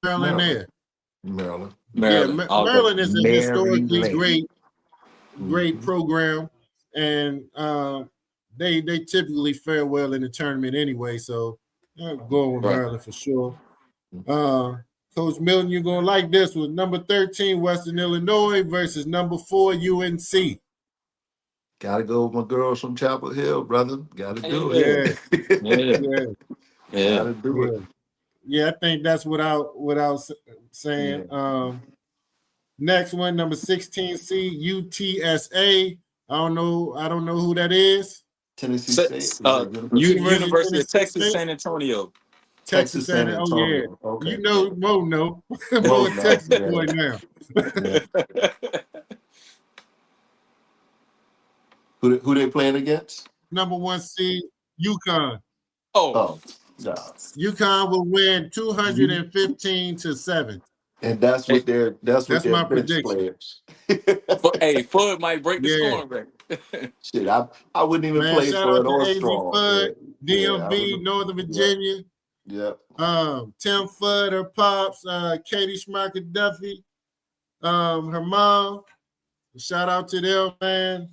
Maryland
Maryland.
there.
Maryland.
Yeah,
Maryland, all day.
Maryland is a historically
Maryland.
great program, and they typically fare well in the tournament anyway. So I'm going with
Right.
Maryland for sure. Coach Milton, you're gonna like this with number 13 Western Illinois versus number 4 UNC.
Gotta go with my girls from Chapel Hill, brother. Gotta do
Yeah,
it.
Yeah,
yeah,
yeah.
Gotta do
yeah.
it.
Yeah, I think that's without saying.
Yeah.
Next one, number 16 seed UTSA. I don't know who that is.
Tennessee State. Is that
University of
University of
Tennessee
Texas,
State?
San Antonio.
Texas
San
San. Oh yeah,
Antonio. Okay.
you know Mo no.
Mo
Mo a
knows,
Texas
yeah.
boy now.
Yeah. Who they playing against?
Number 1 seed UConn.
Oh,
Oh, no.
UConn will win 215-7.
And that's
hey,
with their
That's my
bench
prediction.
players.
hey, Fudd might break the
Yeah,
scoring record.
Shit, I wouldn't even
man.
play
Shout
for
out
it
to
or
AZ
strong.
Fudd,
Yeah, I
DMV,
would.
Northern
Yeah,
Virginia.
yeah.
Tim Fudd, her pops, Katie Schmacker Duffy, her mom. Shout out to them, man.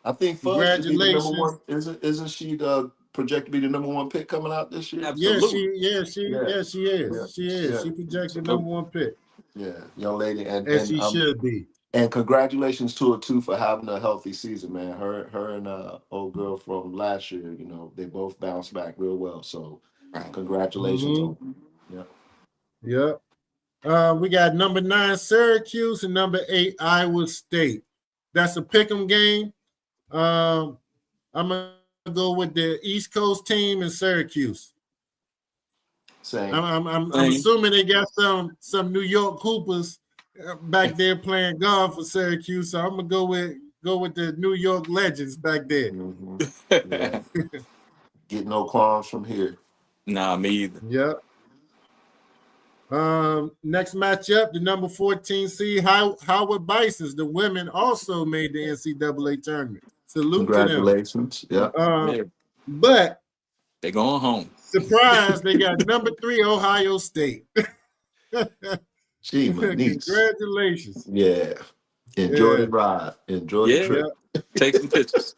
I think Fudd should be the number
Congratulations.
one. Isn't she the projected to be the number one pick coming out this year?
Absolutely.
Yeah,
She
yeah,
is. She is.
yeah.
She projected
So,
number 1 pick,
yeah, young lady,
as she should be.
and congratulations to her too for having a healthy season, man. Her and old girl from last year, they both bounced back real well. So
Right.
congratulations on
Yep. We got number 9 Syracuse and number 8 Iowa State. That's a pick'em game. I'm gonna go with the East Coast team in Syracuse.
Same.
I'm assuming they got some New York Hoopers back there playing golf for Syracuse. So I'm gonna go with the New York Legends back there.
Yeah. Get no qualms from here.
Nah, me either.
Yep. Next matchup, the number 14 seed Howard Bisons. The women also made the NCAA tournament. Salute
Congratulations.
to them.
Yeah.
But
They going home.
surprise, they got number 3 Ohio State.
Gee, my niece.
Congratulations.
Yeah. Enjoy the ride. Enjoy the trip.
Take some pictures.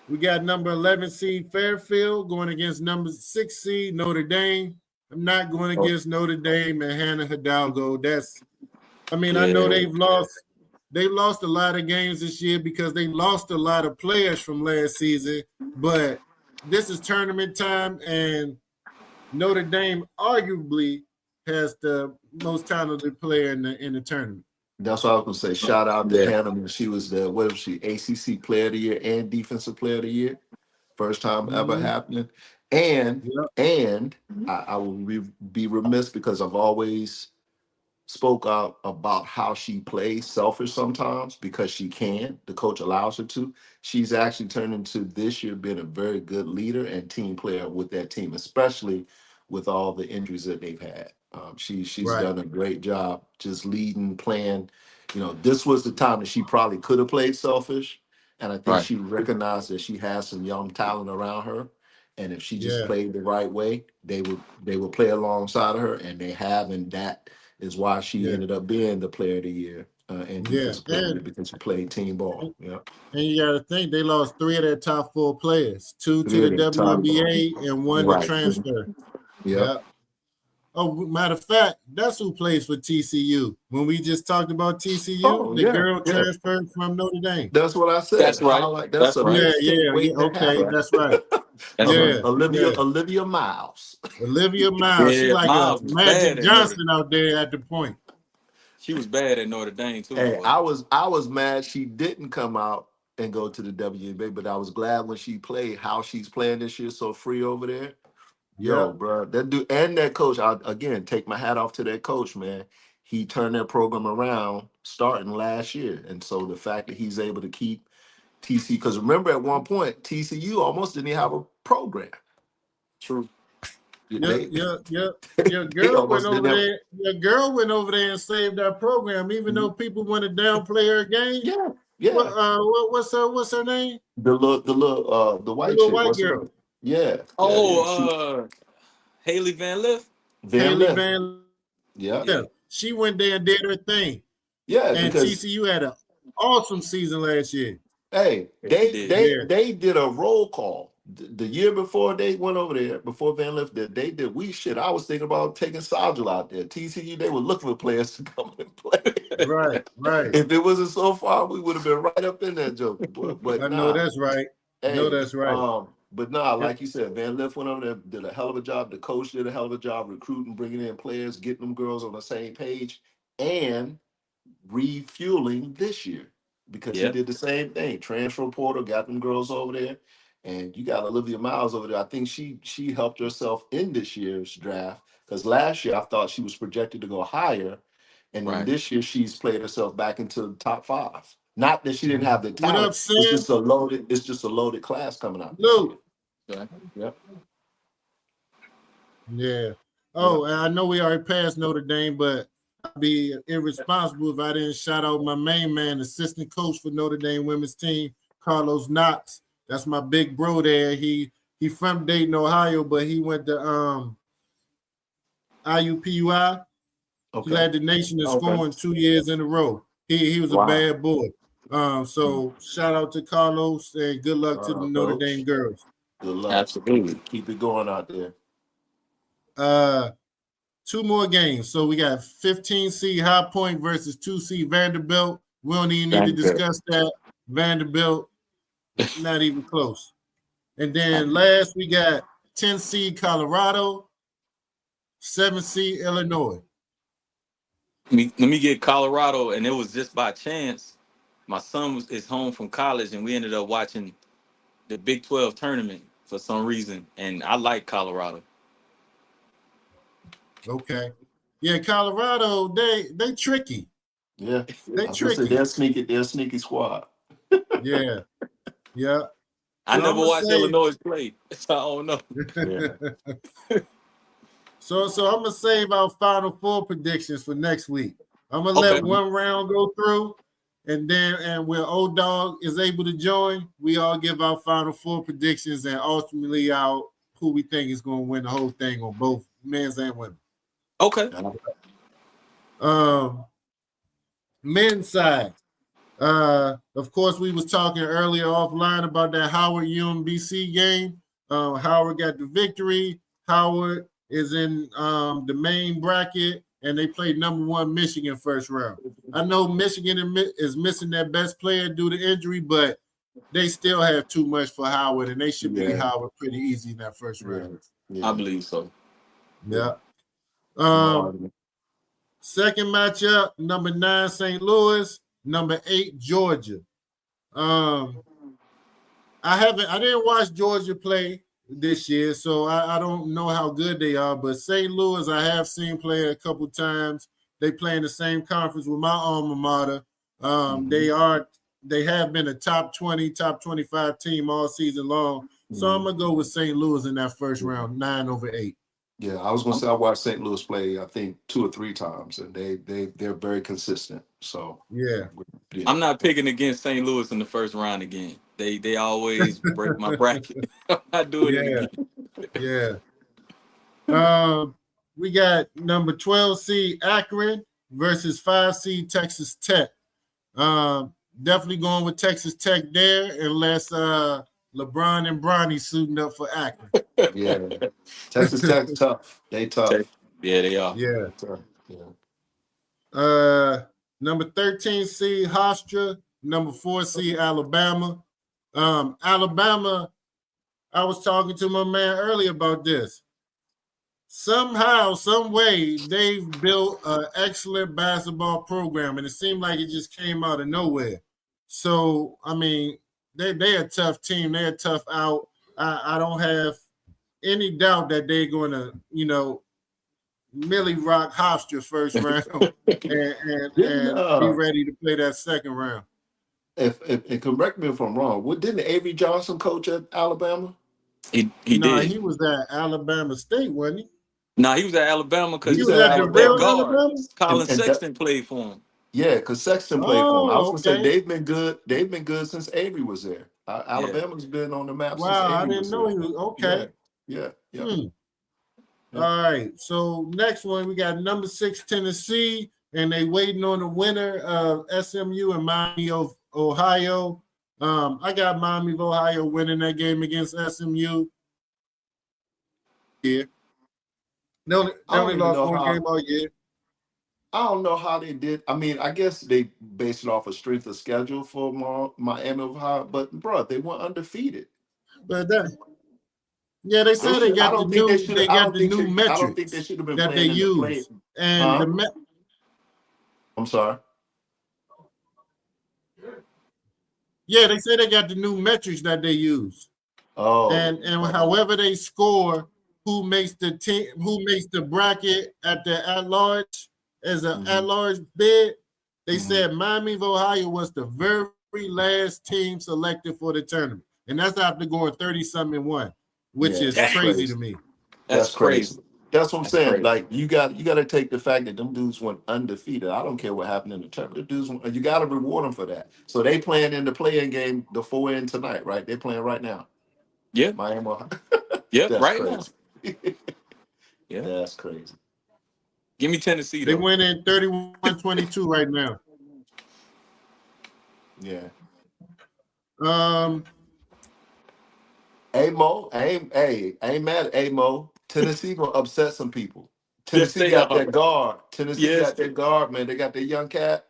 We got number 11 seed Fairfield going against number 6 seed Notre Dame. I'm not going against Notre Dame and Hannah Hidalgo. I know they've lost a lot of games this year because they lost a lot of players from last season, but this is tournament time, and Notre Dame arguably has the most talented player in the tournament.
That's what I was gonna say. Shout out to Hannah. She was the ACC Player of the Year and Defensive Player of the Year, first time ever happening. And I will be remiss because I've always spoke out about how she plays selfish sometimes because she can. The coach allows her to. She's actually turned into this year being a very good leader and team player with that team, especially with all the injuries that they've had. She's done a great job just leading, playing. This was the time that she probably could have played selfish, and I think she recognized that she has some young talent around her, and if she just played the right way, they would play alongside of her, and they have, and that is why she ended up being the Player of the Year and Defensive Player of the Year because she played team ball. Yeah,
and you got to think they lost 3 of their top 4 players, 2 to the WNBA and 1 to transfer.
Yeah.
Oh, matter of fact, that's who plays for TCU. When we just talked about TCU,
Oh
the
yeah,
girl
yeah.
transferred from Notre Dame.
That's what I
That's
said.
right.
How like that's
That's
a
right.
Yeah,
mixtape
yeah, yeah.
waiting to
Okay,
That's
happen.
right.
that's right.
That's right.
Yeah,
Olivia
yeah.
Olivia Miles.
Olivia Miles. She
Yeah,
like a
Miles was bad
Magic
at Notre.
Johnson out there at the point.
She was bad at Notre Dame too,
Hey,
boy.
I was mad she didn't come out and go to the WNBA, but I was glad when she played. How she's playing this year, so free over there. Yo,
Yep.
bro, that dude and that coach. I again take my hat off to that coach, man. He turned that program around starting last year, and so the fact that he's able to keep TC, because remember at one point TCU almost didn't even have a program.
True.
Yep,
They
yep, yep. Your
they
girl went
almost
over
didn't have.
there. Your girl went over there and saved our program, even though people want to downplay her game.
Yeah, yeah.
What's her name?
The
The
white
little
chick.
white
What's her
girl,
name? Yeah, yeah, yeah. She
Oh, Haley Van Lith.
Van
Haley
Lith.
Van.
Yeah,
Yeah,
She went there and did her thing,
yeah.
and
Because
TCU had an awesome season last year.
hey,
yeah, she
they
did.
they
Yeah,
they did a roll call the year before they went over there. Before Van Lith did, they did. We shit. I was thinking about taking Sajal out there. TCU, they were looking for players to come and play.
right, right.
If it wasn't so far, we would have been right up in that joke. But
I know
nah,
that's right. No,
hey,
that's right.
but nah,
Yeah.
like you said, Van Lith went over there, did a hell of a job. The coach did a hell of a job recruiting, bringing in players, getting them girls on the same page, and refueling this year because he
Yeah.
did the same thing. Transfer portal got them girls over there, and you got Olivia Miles over there. I think she helped herself in this year's draft because last year I thought she was projected to go higher, and then
Right.
this year she's played herself back into the top five. Not that she didn't have the
What up,
talent. It's
Sam?
just a loaded. It's just a loaded class coming out this year.
Luke.
Okay.
Yep.
Yeah.
Yeah.
Oh, and I know we already passed Notre Dame, but I'd be irresponsible if I didn't shout out my main man, assistant coach for Notre Dame women's team, Carlos Knox. That's my big bro there. He from Dayton, Ohio, but he went to IUPUI. He
Okay.
led the nation in
Okay.
scoring 2 years in a row. He was a
Wow.
bad boy. So shout out to Carlos and good luck to the Notre Dame
Coach.
girls.
Good luck.
Absolutely.
Keep it going out there.
Two more games. So we got 15 seed High Point versus 2 seed Vanderbilt. We don't even need to
Vanderbilt.
discuss that. Vanderbilt, not even close. And then last we got 10 seed Colorado, 7 seed Illinois.
Let me get Colorado, and it was just by chance. My son is home from college, and we ended up watching the Big 12 tournament for some reason, and I like Colorado.
Okay. Yeah, Colorado, they tricky.
Yeah.
They
I was gonna say
tricky.
they're a sneaky squad.
Yeah, yeah.
I
So I'm
never
gonna
watched
say
Illinois play, so I don't know.
Yeah.
so I'm gonna save our final four predictions for next week. I'm gonna
Okay.
let one round go through, and when Old Dog is able to join, we all give our final four predictions and ultimately our who we think is gonna win the whole thing on both men's and women.
Okay.
Um, men's side. Of course, we was talking earlier offline about that Howard UMBC game. Howard got the victory. Howard is in the main bracket, and they played number one Michigan first round. I know Michigan is missing their best player due to injury, but they still have too much for Howard, and they should beat
Yeah.
Howard pretty easy in that first
Yeah.
round.
Yeah.
I believe so.
Yeah.
No argument.
Second matchup, number 9 St. Louis, number 8 Georgia. I didn't watch Georgia play this year, so I don't know how good they are. But St. Louis, I have seen play a couple times. They play in the same conference with my alma mater. They have been a top 20, top 25 team all season long. So I'm gonna go with St. Louis in that first round, 9/8.
Yeah, I was gonna say I watched St. Louis play, I think 2 or 3 times, and they're very consistent. So
Yeah.
yeah.
I'm not picking against St. Louis in the first round again. They always break my bracket. I'm not doing it
Yeah.
again.
Yeah. We got number 12 seed Akron versus 5 seed Texas Tech. Definitely going with Texas Tech there, unless LeBron and Bronny suiting up for Akron.
Yeah. Texas Tech tough. They tough.
Yeah, they are.
Yeah.
Yeah.
Number 13 seed Hofstra, number 4 seed Alabama. Alabama, I was talking to my man earlier about this. Somehow, some way, they've built an excellent basketball program, and it seemed like it just came out of nowhere. So, I mean, they a tough team. They're a tough out. I don't have any doubt that they're going to, Millie Rock Hofstra first round
Didn't
and be ready to play that second round.
if and correct me if I'm wrong, what didn't Avery Johnson coach at Alabama?
He
No,
did.
he was at Alabama State, wasn't he?
No, he was at Alabama
He
He
because
was
was
at
at the
that
real
Alabama.
guard,
Alabama.
Colin
And that,
Sexton, played for him.
yeah, because Sexton played for him. I was
Oh,
gonna say
okay.
they've been good since Avery was there.
Yeah.
Alabama's been on the map since
Wow, I
Avery
didn't
was
know
there.
he was okay.
Yeah, yeah, yeah,
Hmm.
yeah.
All right. So next one, we got number 6 Tennessee, and they waiting on the winner of SMU and Miami of Ohio. I got Miami of Ohio winning that game against SMU. Yeah. They
I don't
only
even
lost
know
one game
how.
all year.
I don't know how they did. I mean, I guess they based it off of strength of schedule for Miami of Ohio, but bro, they went undefeated.
But that, yeah, they
They
said
should. I don't think they should.
they
I
got
don't
the
think.
new
I don't think they
metrics
should have been
that they
playing in the play.
use. And
Huh? I'm sorry.
yeah, they say they got the new metrics that they use.
Oh,
And however they score, who makes the team, who makes the bracket at the at large as an at
mhm,
large bid, they
mhm.
said Miami of Ohio was the very last team selected for the tournament, and that's after going 30 something and one, which
Yeah,
is
that's
Dang,
crazy to
crazy.
me.
that's
That's crazy.
crazy.
That's what I'm
That's
saying.
crazy.
Like you got to take the fact that them dudes went undefeated. I don't care what happened in the tournament. The dudes, you got to reward them for that. So they playing in the playing game, the 4 in tonight, right? They're playing right now.
Yeah.
Miami.
Yep.
That's
Right now.
crazy.
Yeah.
That's crazy.
Give me Tennessee
They
though.
went in 31-22 right now.
Yeah.
Um,
Hey Mo, I ain't mad at Mo. Tennessee gonna upset some people.
Yes,
Tennessee
they
got
are.
that guard. Tennessee
Yes.
got that guard, man. They got that young cat.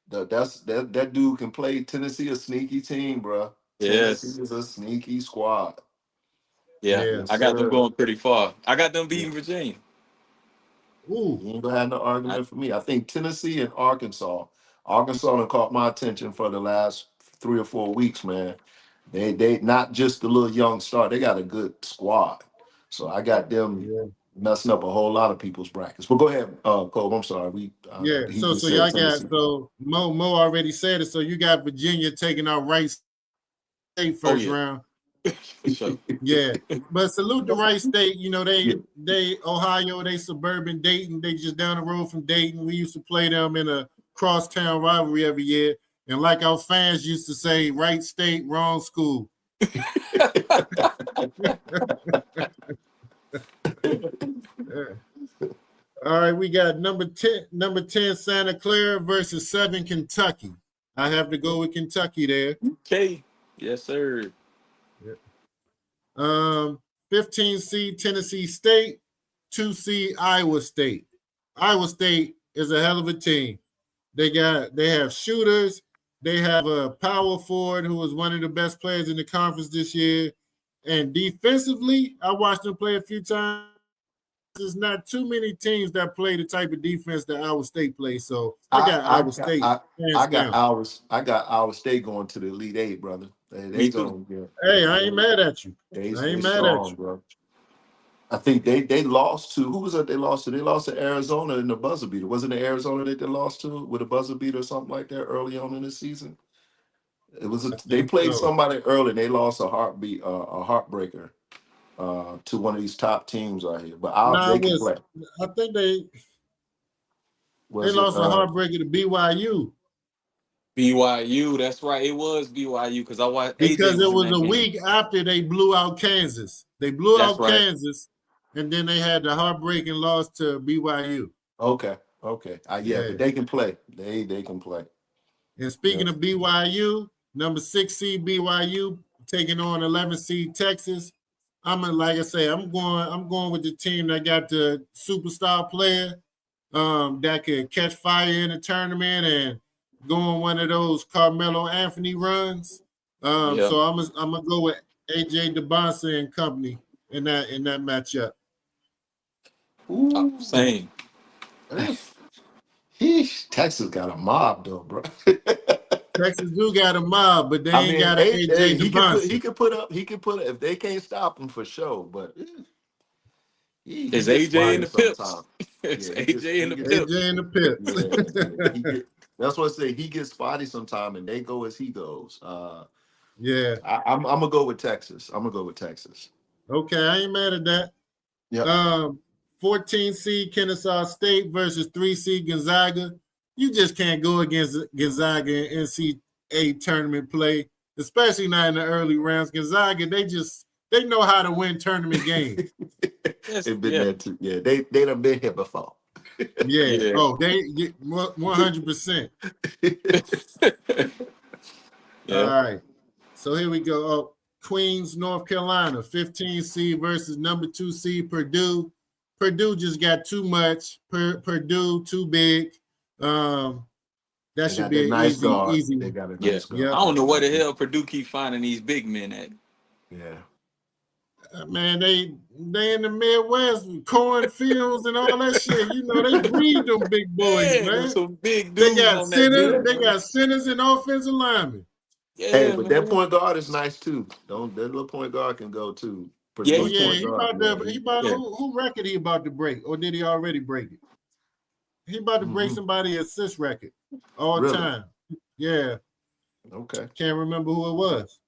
That dude can play. Tennessee a sneaky team, bro. Tennessee
Yes.
is a sneaky squad.
Yeah.
yeah.
Yes,
I got them
sir.
going pretty far. I got them
Yeah.
beating Virginia.
Ooh,
You ain't gonna have no
I,
argument for me. I think Tennessee and Arkansas. Arkansas done caught my attention for the last 3 or 4 weeks, man. They not just the little young star. They got a good squad. So I got them
yeah,
messing up a whole lot of people's brackets. But go ahead, Cole. I'm sorry.
yeah.
He
So
just
so
said
y'all got
Tennessee.
so Mo already said it. So you got Virginia taking out Wright State
oh
first
yeah,
round.
for sure.
Yeah, but salute to Wright State. You know
Yeah.
they Ohio, they suburban Dayton. They just down the road from Dayton. We used to play them in a crosstown rivalry every year. And like our fans used to say, Wright State, wrong school. Yeah. All right, we got number 10 Santa Clara versus 7 Kentucky. I have to go with Kentucky there.
Okay. Yes, sir.
Yeah. 15 seed Tennessee State, 2 seed Iowa State. Iowa State is a hell of a team. They have shooters. They have a power forward who was one of the best players in the conference this year. And defensively, I watched them play a few times. There's not too many teams that play the type of defense that Iowa State plays. So I
I
got
I
Iowa
got
State hands
I got
down.
ours. I got our state going to the Elite Eight, brother. They
Me too.
going yeah,
Hey, I ain't mad at you. I
they
ain't mad at
strong,
you.
bro. I think they lost to who was it? They lost to Arizona in the buzzer beater. Wasn't it Arizona that they lost to with a buzzer beater or something like that early on in the season? It was
I
they
think
played
so.
somebody early. And they lost a heartbreaker to one of these top teams out here. But
No,
they
it
can
was.
play.
I think they
Was it?
lost a heartbreaker to BYU
BYU. That's right. It was BYU because I watched AJ
because it
was in
was
that
a
game.
week after they blew out Kansas. They blew
That's
out
right.
Kansas, and then they had the heartbreaking loss to BYU.
Okay, okay. Yeah,
Yeah.
but they can play. They can play.
And
Yeah.
speaking of BYU, number 6 seed BYU taking on 11 seed Texas. like I say, I'm going with the team that got the superstar player that could catch fire in a tournament and go on one of those Carmelo Anthony runs.
Yeah.
So I'm gonna go with AJ DeBonsa and company in that matchup.
Ooh.
Same.
Texas got a mob though, bro.
Texas do got a mob, but they
I
ain't
mean,
got an AJ
he
DeBonsa.
could put up if they can't stop him for sure, but he
It's
gets
AJ and
spotty
the Pips.
sometimes.
It's
Yeah,
AJ and the Pips.
AJ and the Pips.
yeah, he get that's what I say. He gets spotty sometimes, and they go as he goes.
Yeah.
I'm gonna go with Texas. I'm gonna go with Texas.
Okay, I ain't mad at that.
Yep.
14 seed Kennesaw State versus 3 seed Gonzaga. You just can't go against Gonzaga in NCAA tournament play, especially not in the early rounds. Gonzaga, they know how to win tournament games.
They've been
Yeah.
there too. Yeah, they done been here before.
Yeah.
Yeah.
Oh, they get 100%. All
Yeah.
right. So here we go. Oh, Queens, North Carolina, 15 seed versus number 2 seed Purdue. Purdue just got too much. Purdue too big. That
They
should
got
be
that
an
nice guard.
easy
They
one.
got a
Yeah.
nice
Yeah.
guard.
I don't know where the hell Purdue keep finding these big men at.
Yeah.
Man, they in the Midwest, cornfields and all that shit. You know, they breed them big boys,
Yeah, there's
man.
some big
They
dudes
got
on that
centers,
team,
they
man.
got centers and offensive linemen.
Hey,
Yeah,
but that
man.
point guard is nice too. Don't that little point guard can go too.
Yeah,
Oh
he
Purdue's
yeah,
can.
point
he
guard.
about
Yeah,
to he about
Yeah.
who record he about to break, or did he already break it? He about to break somebody's assist record all
really
time. Yeah,
okay.
can't remember who it was.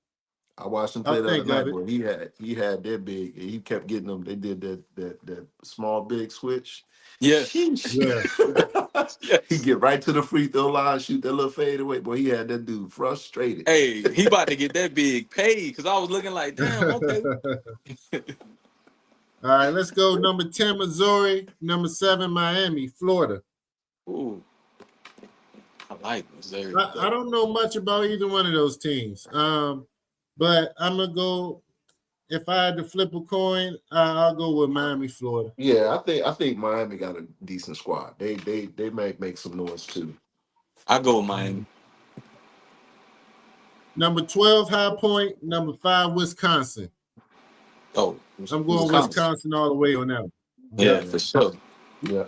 I watched him play
I'll
the other
think of
night,
it.
boy. He had that big. He kept getting them. They did that small big switch.
Yes.
Sheesh.
Yeah.
He
Yes.
get right to the free throw line, shoot that little fade away. Boy, he had that dude frustrated.
Hey, he about to get that big paid because I was looking like, damn, okay.
All right, let's go. Number 10, Missouri. Number 7, Miami, Florida.
Ooh, I like Missouri.
I don't know much about either one of those teams. But I'm gonna go. If I had to flip a coin, I'll go with Miami, Florida.
Yeah, I think Miami got a decent squad. They might make some noise too.
I go with Miami.
Number 12, High Point. Number 5, Wisconsin.
Oh,
I'm going
Wisconsin.
Wisconsin all the way on that one.
Yeah,
Yep.
for sure.
Yeah.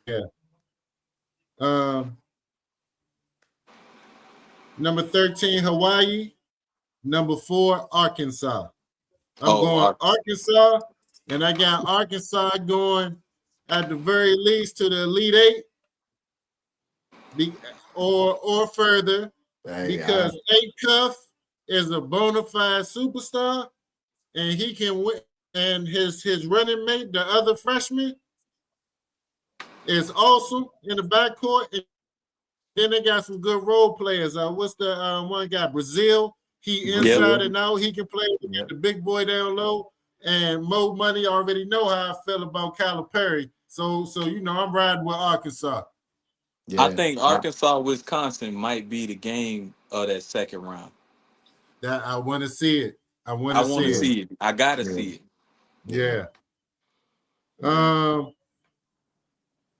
Yeah. Number 13, Hawaii. Number 4, Arkansas. I'm going Arkansas, and I got Arkansas going at the very least to the Elite Eight, or further, because A-Cuff is a bona fide superstar, and he can win. And his running mate, the other freshman, is awesome in the backcourt. And then they got some good role players. What's the one guy? Brazil. He inside and out. He can play with the big boy down low. And Mo Money already know how I feel about Calipari. So you know I'm riding with Arkansas.
Yeah.
I think Arkansas, Wisconsin might be the game of that second round.
That I want to see it. I want
I
to
want to
see it.
see it. I gotta see it.
Yeah.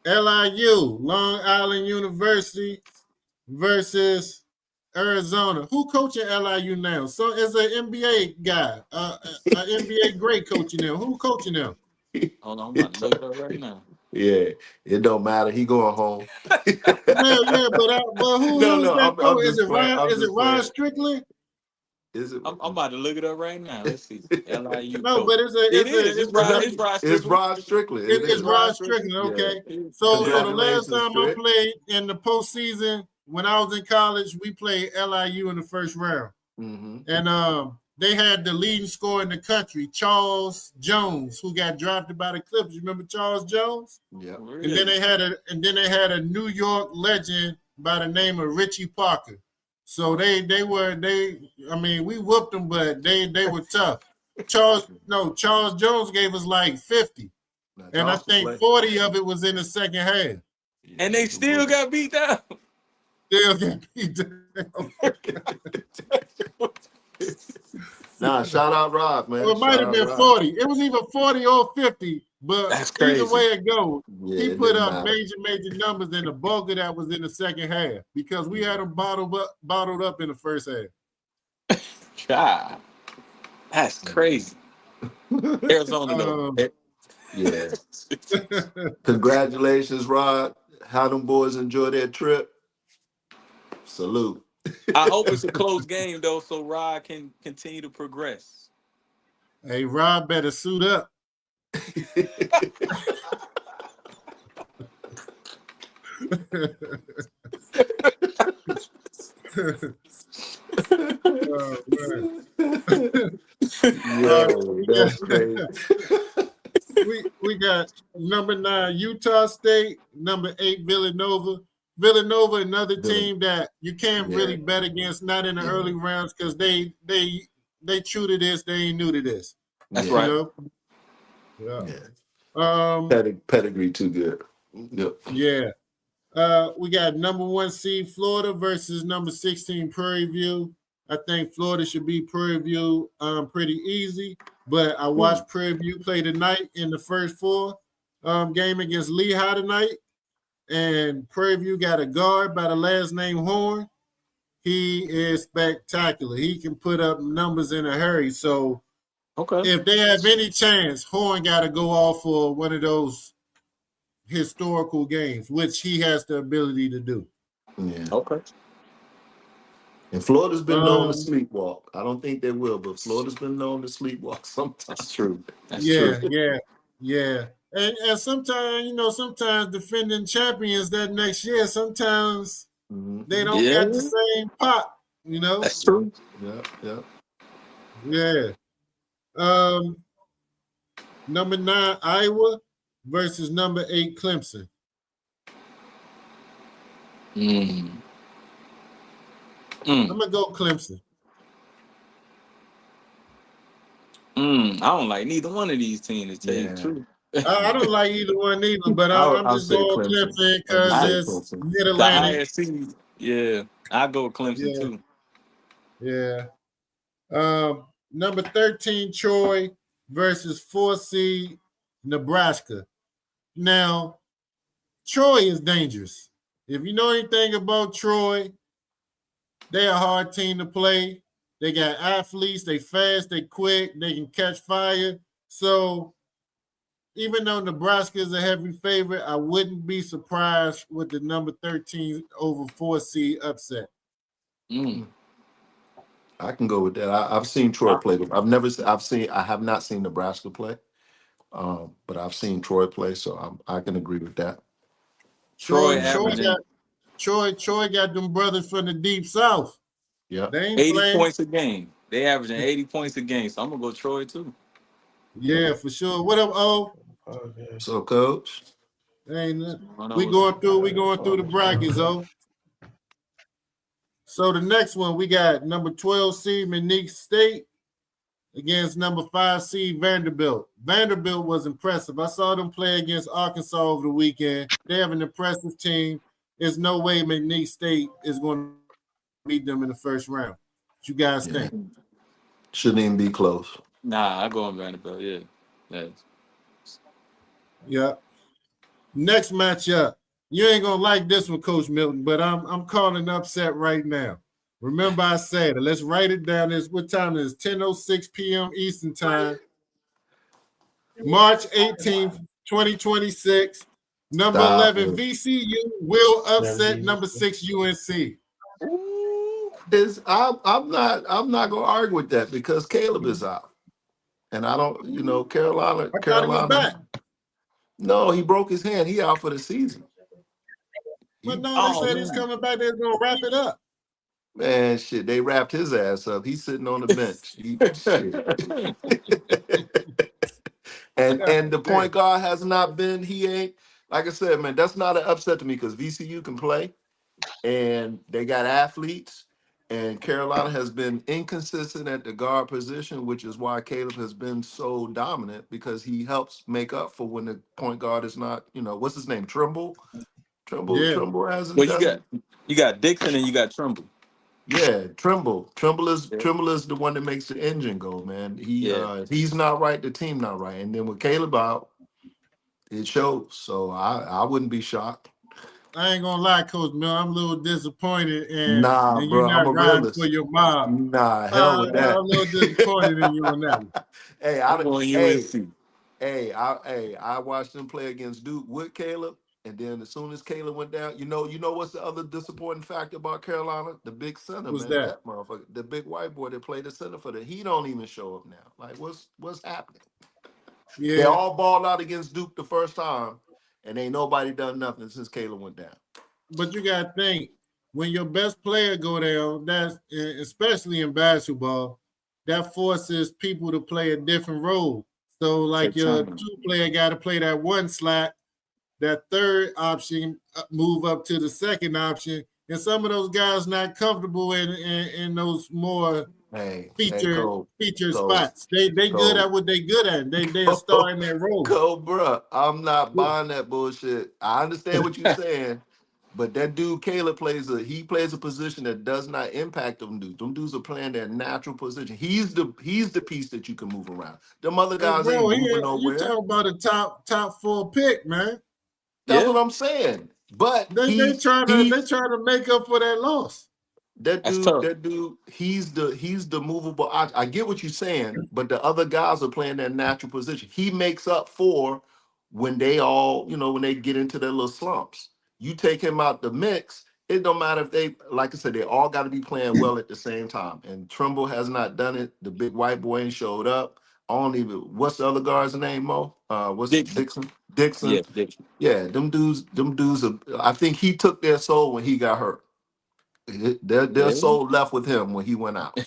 LIU, Long Island University versus Arizona. Who coaching LIU now? So it's an NBA guy, an NBA great coaching them. Who coaching them?
Hold on, I'm about to look it up right now.
Yeah, it don't matter. He going home.
Yeah, but who's that
I'm
coach? Is
just
it
playing.
Ryan? Is it Ryan Strickland?
Is it?
I'm about to look it up right now. Let's see. LIU
No,
coach.
but
It's Rod
It's
Strickland.
Rod Strickland.
It's
Rod
Rod Strickland. Okay.
Yeah.
So the last
Congratulations,
time I
Strick.
played in the postseason, when I was in college, we played LIU in the first round. And they had the leading scorer in the country, Charles Jones, who got drafted by the Clippers. You remember Charles Jones?
Yeah.
Really?
And then they had a New York legend by the name of Richie Parker. So we whooped them, but they were tough. Charles Jones gave us like 50. And I think 40 of it was in the second half.
And they still got beat down.
Still got beat down.
Nah, shout out Rob,
Or
man.
it might
Shout
have
out
been
Rob.
40. It was either 40 or 50, but
That's
either
crazy.
way it goes,
Yeah,
he
it
put
didn't
up
matter.
major numbers, and the bulk of that was in the second half because we had them bottled up in the first half.
God, that's crazy. Arizona though.
Um,
Yeah. Congratulations, Rod. How them boys enjoy their trip? Salute.
I hope it's a close game though, so Rod can continue to progress.
hey, Rob better suit up. Oh, man. All right,
Yo, that's crazy.
we got number 9 Utah State, number 8 Villanova. Villanova, another
Billy.
team that you can't
Yeah,
really bet against, not in the
yeah,
early rounds, because they true to this, they ain't new to this.
That's
yeah,
You
right.
know, yeah.
yeah.
Um,
Pedigree too good. Yep.
yeah. We got number 1 seed Florida versus number 16 Prairie View. I think Florida should beat Prairie View pretty easy, but I watched Prairie View play tonight in the first 4 game against Lehigh tonight, and Prairie View got a guard by the last name Horn. He is spectacular. He can put up numbers in a hurry. So
Okay.
if they have any chance, Horn got to go off for one of those historical games, which he has the ability to do.
Yeah.
Okay.
And Florida's been known to
Um,
sleepwalk. I don't think they will, but Florida's been known to sleepwalk
That's
sometimes.
true. That's true.
yeah. And sometimes, sometimes defending champions that next year, sometimes they don't got the
Yeah,
same pop, you know?
that's true.
Yeah, yeah.
Yeah. Um, number 9, Iowa versus number 8, Clemson.
Mm.
I'm
Mm.
gonna go Clemson.
I don't like neither one of these teams, to tell you the
Yeah.
truth.
I don't like either one either, but I'm
I'll
just
say
going
Clemson.
Clemson
I'll just
because
I,
say
it's
Clemson.
Mid
the
Atlantic.
highest seed, yeah, I go with Clemson
Yeah,
too.
yeah. Number 13, Troy versus 4 seed Nebraska. Now, Troy is dangerous. If you know anything about Troy, they're a hard team to play. They got athletes, they fast, they quick, they can catch fire. So even though Nebraska is a heavy favorite, I wouldn't be surprised with the number 13 over 4 seed upset.
Mm.
I can go with that. I've seen Troy
I-
play. I have not seen Nebraska play, but I've seen Troy play, so I can agree with that.
Troy
Troy
averaging
got Troy got them brothers from the deep south.
Yeah.
They ain't
80
playing.
points a game. They averaging 80 points a game, so I'm gonna go Troy too.
Yeah, for sure. What up, O?
So, Coach.
Ain't
I know
we
what's
going through the brackets, O. So the next one we got number 12 seed McNeese State against number 5 seed Vanderbilt. Vanderbilt was impressive. I saw them play against Arkansas over the weekend. They have an impressive team. There's no way McNeese State is going to beat them in the first round. What you guys
Yeah.
think?
Shouldn't even be close.
Nah, I go on Vanderbilt. Yeah.
Yeah. Next matchup. You ain't gonna like this one, Coach Milton, but I'm calling an upset right now. Remember, I said it. Let's write it down. This what time is 10:06 p.m. Eastern time. March 18th, 2026. Number
Stop
11,
it.
VCU will upset number 6 UNC.
I'm not gonna argue with that because Caleb is out. And I don't, Carolina,
I thought he was back.
No, he broke his hand. He out for the season.
But no, they
Oh
said he's
man.
coming back. They're gonna wrap it up.
Man, shit, they wrapped his ass up. He's sitting on the bench. Shit. and the point guard has not been. He ain't, like I said, man. That's not an upset to me because VCU can play, and they got athletes. And Carolina has been inconsistent at the guard position, which is why Caleb has been so dominant because he helps make up for when the point guard is not. What's his name? Trimble.
Yeah.
Trimble
Well,
hasn't
you
done.
got Dixon and you got Trumbull.
Yeah, Trimble.
Yeah.
Trimble is the one that makes the engine go, man.
Yeah.
If he's not right, the team not right. And then with Caleb out, it shows. So I wouldn't be shocked.
I ain't gonna lie, Coach Mill. I'm a little disappointed,
Nah,
and you're
bro, I'm
not
a
riding for
realist.
your mob.
Nah, hell with
I'm a
that.
little disappointed in you on that one.
hey,
I'm going
hey,
UNC.
I watched them play against Duke with Caleb, and then as soon as Caleb went down, you know what's the other disappointing factor about Carolina? The big center,
What's
man.
that?
That motherfucker, the big white boy that played the center for the, he don't even show up now. Like, what's happening? They
Yeah,
all balled out against Duke the first time, and ain't nobody done nothing since Caleb went down.
but you gotta think when your best player go down, that's especially in basketball, that forces people to play a different role. So like
Take
your
time.
two player got to play that one slot, that third option move up to the second option, and some of those guys not comfortable in those more
Hey,
featured
Cole,
featured
Cole,
spots. They good
Cole.
at what they good at. They are starting their role.
Cobra, I'm not buying that bullshit. I understand what you're saying, but that dude Caleb plays a position that does not impact them dudes. Them dudes are playing their natural position. He's the piece that you can move around. Them other
Hey,
guys ain't
bro,
moving
you
nowhere.
talk about a top four pick, man.
That's what
Yeah.
I'm saying. But
They trying to make up for that loss.
That's tough.
he's the movable. I get what you're saying, but the other guys are playing their natural position. He makes up for when they all, when they get into their little slumps. You take him out the mix, it don't matter if they, like I said, they all got to be playing well at the same time. And Trimble has not done it. The big white boy ain't showed up. I don't even. What's the other guard's name, Mo? What's
Dixon.
Dixon? Dixon.
Yeah, Dixon.
Yeah, them dudes. Them dudes. I think he took their soul when he got hurt. Their
Yeah.
soul left with him when he went out.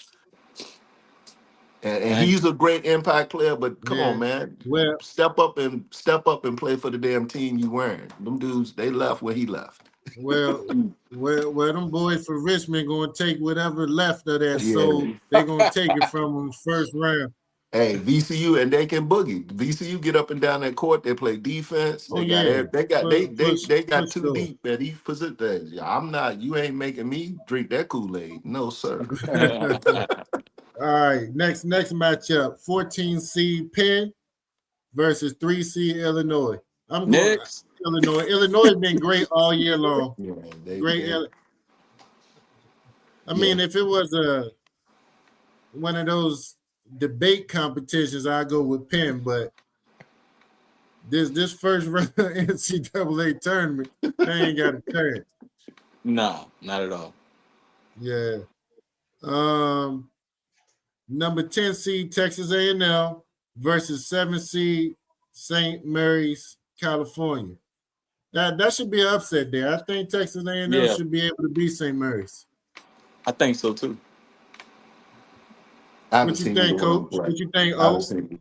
And
And
he's a great impact player, but come on,
Yeah.
man.
Well,
Step up and play for the damn team you wearing. Them dudes, they left when he left.
well, well, them boys for Richmond gonna take whatever left of that
Yeah.
soul. They gonna take it from them first round.
Hey, VCU and they can boogie. VCU get up and down that court. They play defense.
Oh
They got
yeah,
they got they
for
they they got too
sure.
deep at each position. I'm not. You ain't making me drink that Kool-Aid. No, sir.
All right, next matchup: 14 seed Penn versus 3 seed Illinois. I'm going
next.
Illinois. Illinois has been great all year long.
Yeah,
Great. I
yeah.
mean, if it was one of those debate competitions, I go with Penn. But this first round NCAA tournament, they ain't got a chance.
No, not at all.
Yeah. Um, number 10 seed Texas A&M versus 7 seed St. Mary's, California. That should be an upset there. I think Texas A&M
Yeah,
should be able to beat St. Mary's.
I think so too.
I haven't
What you
seen either
think,
one of them
Coach?
play.
What you think,
I haven't
O?
seen.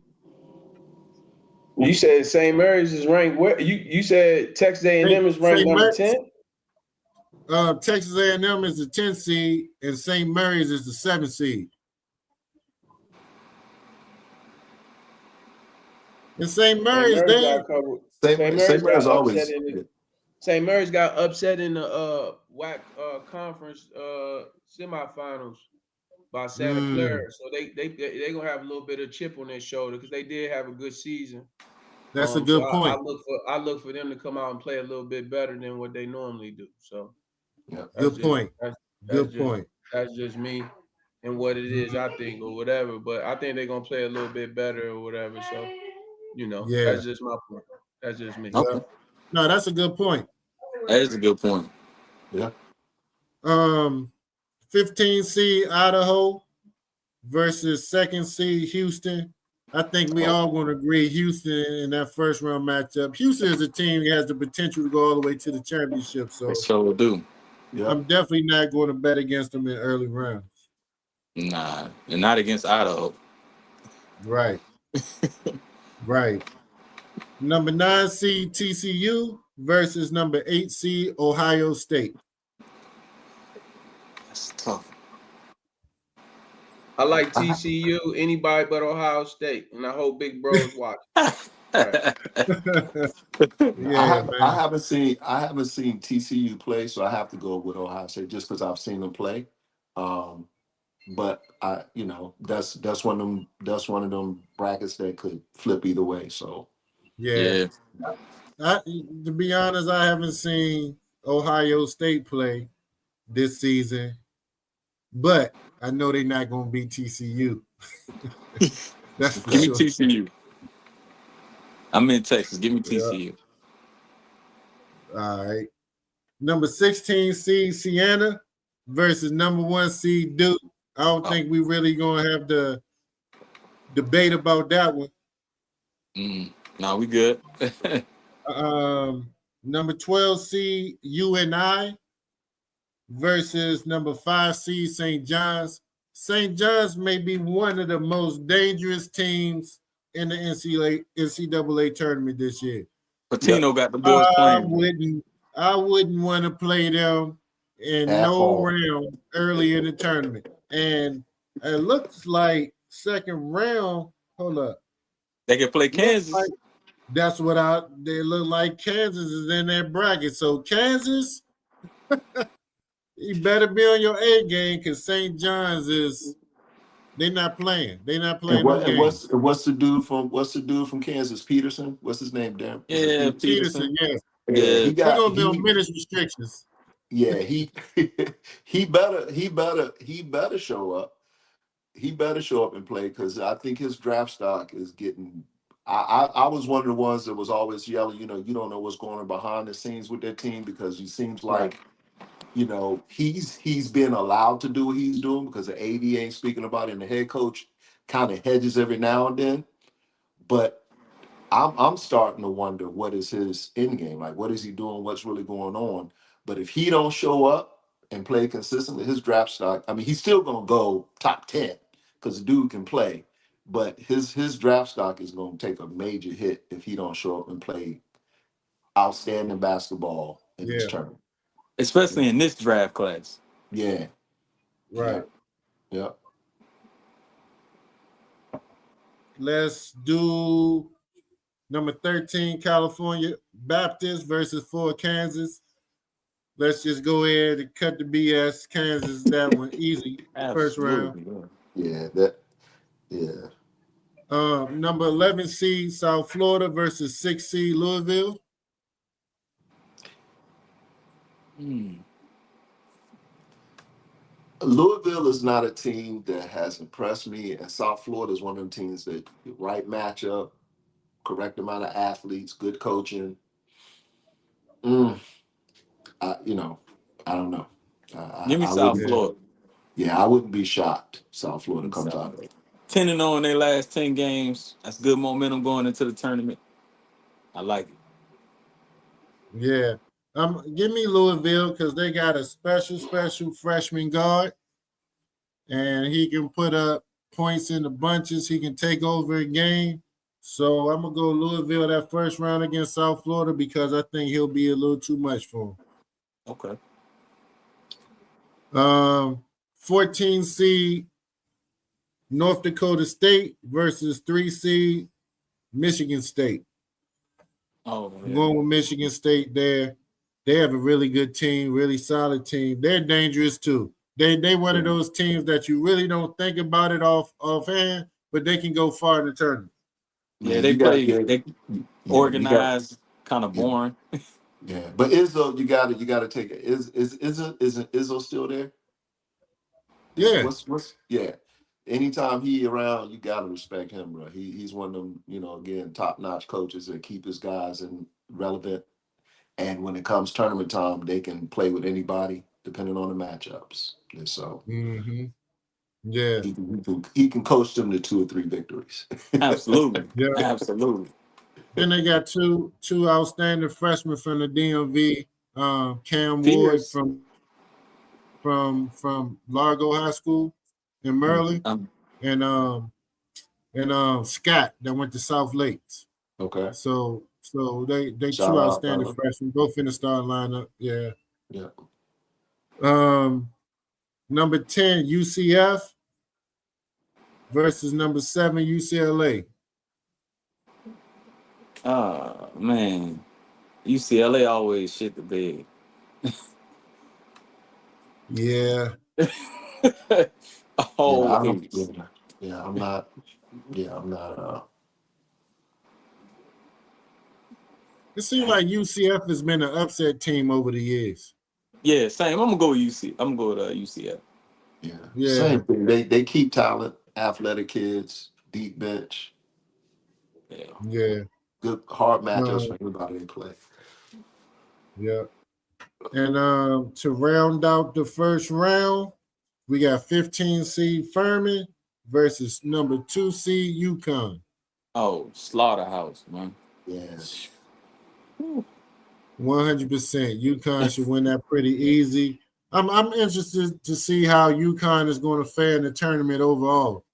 You said St. Mary's is ranked where? You said Texas A&M is ranked
St.
number
Mary's,
10?
Texas A&M is the 10th seed, and St. Mary's is the 7th seed. And St.
St.
Mary's,
Mary's
they
got covered.
St. Mary's always.
St. Mary's got upset in the WAC conference semifinals by Santa Clara. So they gonna have a little bit of chip on their shoulder because they did have a good season.
that's a
So
good point.
I look for them to come out and play a little bit better than what they normally do. So
Yeah.
Good point.
that's
Good
just
point.
that's just me and what it is I think or whatever. But I think they're gonna play a little bit better or whatever. So
Yeah.
that's just my point. That's just me.
Yeah.
Okay,
No, that's a good point.
that is a good point.
Yeah.
15 seed Idaho versus 2nd seed Houston. I think we
Oh,
all going to agree Houston in that first round matchup. Houston is a team that has the potential to go all the way to the championship.
They
So
sure do.
yeah.
I'm definitely not going to bet against them in early rounds.
Nah, and not against Idaho.
Right. Right. Number 9 seed TCU versus number 8 seed Ohio State.
That's tough.
I like
I,
TCU, anybody but Ohio State, and I hope Big Bro's watching. Right.
Yeah, man.
I haven't seen TCU play, so I have to go with Ohio State just because I've seen them play. Um, but that's one of them brackets that could flip either way. So
Yeah.
Yeah.
I, to be honest, I haven't seen Ohio State play this season, but I know they're not going to beat TCU. That's for
Give me
okay,
sure.
TCU. I'm in Texas. Give me
Yeah.
TCU.
All right. Number 16 seed Siena versus number 1 seed Duke. I don't
Oh,
think we really going to have the debate about that one.
no, we good.
Number 12 seed UNI versus number 5 seed St. John's. St. John's may be one of the most dangerous teams in the NCAA tournament this year.
yep,
Patino got the boys
I
playing.
wouldn't I wouldn't want to play them in
at
no
all.
round early in the tournament. And it looks like second round. Hold up.
They can play
Looks like
Kansas.
that's they look like Kansas is in that bracket. So Kansas, you better be on your A game because St. John's is they're not playing. They're not
And
playing no
what and what's
games.
and what's the dude from Kansas? Peterson. What's his name? Damn, is it
Yeah,
Peterson?
Peterson,
Peterson.
yeah.
Yeah,
Yeah.
he
He
got
gonna be on
he
minutes restrictions.
yeah he he better show up. He better show up and play because I think his draft stock is getting. I was one of the ones that was always yelling, you don't know what's going on behind the scenes with that team because it seems
Right.
like, he's been allowed to do what he's doing because the AD ain't speaking about it and the head coach kind of hedges every now and then. But I'm starting to wonder what is his end game, like what is he doing, what's really going on. But if he don't show up and play consistently, his draft stock, I mean, he's still gonna go top 10 because the dude can play, but his draft stock is gonna take a major hit if he don't show up and play outstanding basketball in this
Yeah.
tournament. Yeah,
Especially in this draft class.
yeah, yeah,
Right.
yeah.
Let's do number 13, California Baptist versus 4 Kansas. Let's just go ahead and cut the BS. Kansas, that one easy. First round.
Absolutely. Yeah.
Yeah, that yeah.
Number 11 seed South Florida versus 6 seed Louisville.
Mm.
Louisville is not a team that has impressed me, and South Florida is one of them teams that right matchup, correct amount of athletes, good coaching. Mm, I, you know, I don't know. I, I,
Give me
I
South
wouldn't.
Yeah.
Florida.
Yeah, I wouldn't be shocked. South
Give
Florida
me
comes
South
out of
Florida.
it.
10-0 in their last 10 games. That's good momentum going into the tournament. I like it.
Yeah. Give me Louisville because they got a special freshman guard, and he can put up points in the bunches. He can take over a game. So I'm gonna go Louisville that first round against South Florida because I think he'll be a little too much for
Okay.
him. 14 seed North Dakota State versus 3 seed Michigan State.
Oh,
I'm
yeah.
going with Michigan State there. They have a really good team, really solid team. They're dangerous too. They one of
Yeah,
those teams that you really don't think about it offhand, but they can go far in the tournament.
Yeah,
man,
they
you got to
play.
get.
They
Yeah, you got.
organized, kind of
Yeah,
boring.
yeah. But Izzo, you got to take it. Isn't Izzo still there? Is
Yeah.
what's yeah. Anytime he around, you gotta respect him, bro. He's one of them, again, top notch coaches that keep his guys and relevant. And when it comes tournament time, they can play with anybody depending on the matchups. And so
Mm-hmm. Yeah.
he can coach them to 2 or 3 victories.
Absolutely.
Yeah.
Absolutely.
Then they got two outstanding freshmen from the DMV, Cam Ward
Fierce.
from Largo High School in Maryland,
Um,
and Scott that went to South Lakes.
Okay.
So they
Shout
two
out,
outstanding
brother.
freshmen, both in the starting lineup. Yeah.
Yeah.
Um, number 10 UCF versus number 7 UCLA.
man. UCLA always shit the bed.
Yeah.
Yeah, I don't,
Always.
yeah, I'm not. Yeah, I'm not.
It seems like UCF has been an upset team over the years.
Yeah, same. I'm gonna go with UC. I'm gonna go with UCF.
Yeah,
Yeah,
same thing. They keep talent, athletic kids, deep bench,
Yeah.
yeah,
good hard matchups
uh,
for everybody they play.
yeah. And to round out the first round, we got 15 seed Furman versus number 2 seed UConn.
Oh, slaughterhouse, man.
Yeah,
100%. UConn should win that pretty easy. I'm interested to see how UConn is going to fare in the tournament overall.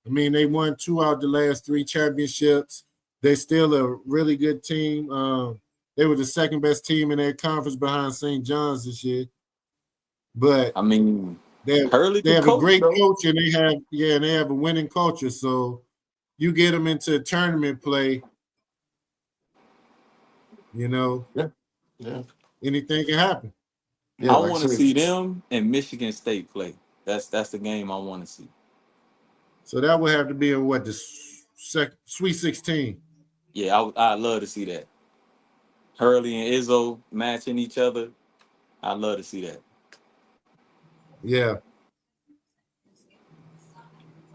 I mean, they won 2 out the last 3 championships. They're still a really good team. They were the second best team in their conference behind St. John's this year. But
I mean,
they have,
Hurley
they
could
have a
coach
great
though.
coach and they have a winning culture. So you get them into tournament play, you know,
yeah, yeah,
anything can happen.
yeah.
I
Like I
want to
said,
see them and Michigan State play. That's the game I want to see.
So that would have to be in what the Sweet 16.
Yeah, I love to see that. Hurley and Izzo matching each other. I love to see that.
Yeah.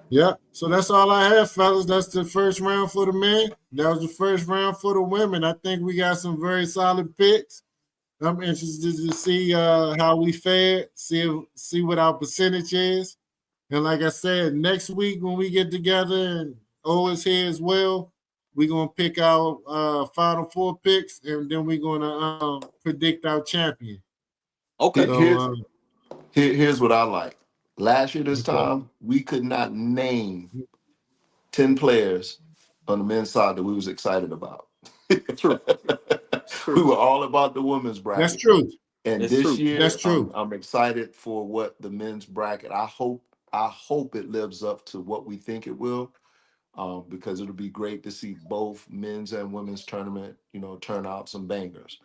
Yeah. So that's all I have, fellas. That's the first round for the men. That was the first round for the women. I think we got some very solid picks. I'm interested to see how we fared, see what our percentage is. And like I said, next week when we get together and O is here as well, we're gonna pick our final 4 picks, and then we're gonna predict our champion.
Okay.
So
here's here's what I like. Last year this
okay.
time we could not name 10 players on the men's side that we was excited about.
True. It's
We
true.
were all about the women's
That's
bracket.
true.
And
It's
this
true.
That's
year,
true.
I'm excited for what the men's bracket. I hope it lives up to what we think it will, because it'll be great to see both men's and women's tournament, turn out some bangers.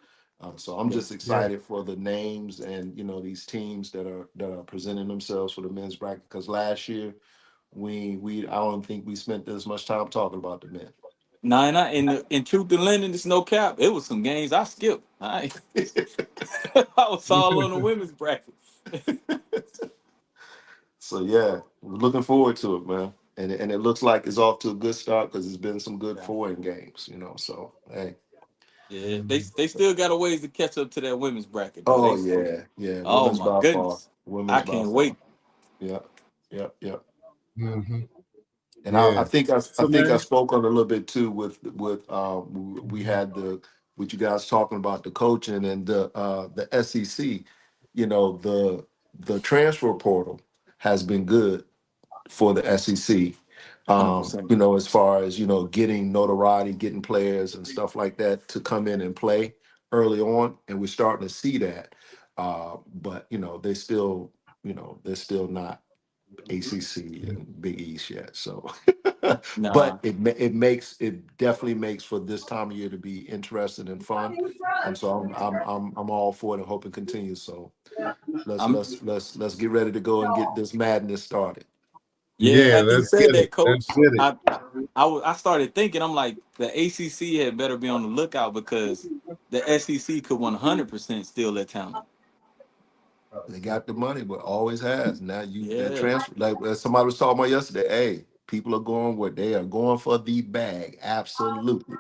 So I'm
Yeah.
just
Yeah.
excited for the names and these teams that are presenting themselves for the men's bracket. Because last year we I don't think we spent this much time talking about the men.
Nah, and in truth and lending, it's no cap. It was some games I skipped. I was all on the women's bracket.
So yeah, we're looking forward to it, man. And it looks like it's off to a good start because it's been some good
Yeah.
foreign games. So hey,
Yeah, they still got a ways to catch up to that women's bracket though.
oh yeah, yeah,
Oh
women's
my
by far,
goodness, I
women's by
can't
far.
wait.
Yeah, yeah, yeah.
Hmm.
And I
Yeah.
think I
So
think I
man,
spoke on it a little bit too with we had the with you guys talking about the coaching and the SEC. The transfer portal has been good for the SEC.
100%.
As far as getting notoriety, getting players and stuff like that to come in and play early on, and we're starting to see that. But they're still not ACC and Big East yet. So, but
Nah,
it definitely makes for this time of year to be interesting and fun, and so I'm all for it and hope it continues. So let's
I'm
let's let's let's get ready to go and get this madness started.
yeah.
yeah,
After you
let's get
said
it.
that, coach,
Let's get it.
I started thinking. I'm like, the ACC had better be on the lookout because the SEC could 100% steal their talent.
They got the money, but always has. Now that
Yeah.
transfer, like somebody was talking about yesterday. Hey, people are going where they are going for the bag. Absolutely.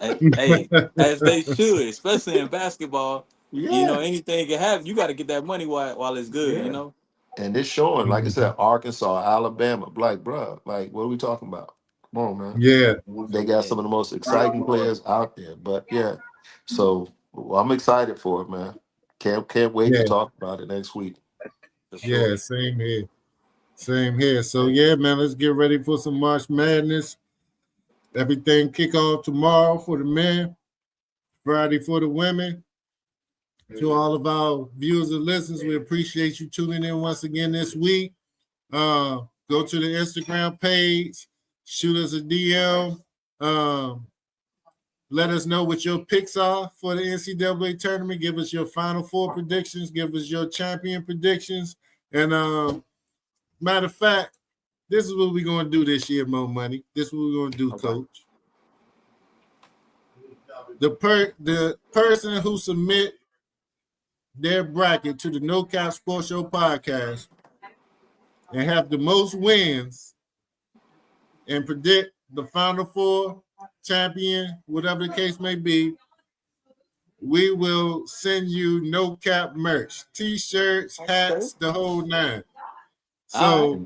Hey, as they should, especially in basketball.
Yeah,
Anything can happen. You got to get that money while it's good.
yeah. And it's showing, like I said, Arkansas, Alabama. Like, bruh, like, what are we talking about? Come on, man.
Yeah.
They got
Yeah,
some of the most exciting players out there. But yeah, so well, I'm excited for it, man. Can't wait to
Yeah.
talk about it next week.
for sure.
Yeah. Same here. Same here. So yeah, man, let's get ready for some March Madness. Everything kick off tomorrow for the men, Friday for the women. To all of our viewers and listeners, we appreciate you tuning in once again this week. Go to the Instagram page, shoot us a DM. Um, Let us know what your picks are for the NCAA tournament. Give us your Final Four predictions. Give us your champion predictions. And matter of fact, this is what we're gonna do this year, Mo Money. This is what we're gonna do,
Okay.
Coach. The person who submit their bracket to the No Cap Sports Show podcast and have the most wins and predict the Final Four champion, whatever the case may be, we will send you No Cap merch, T-shirts, hats, the whole nine.
All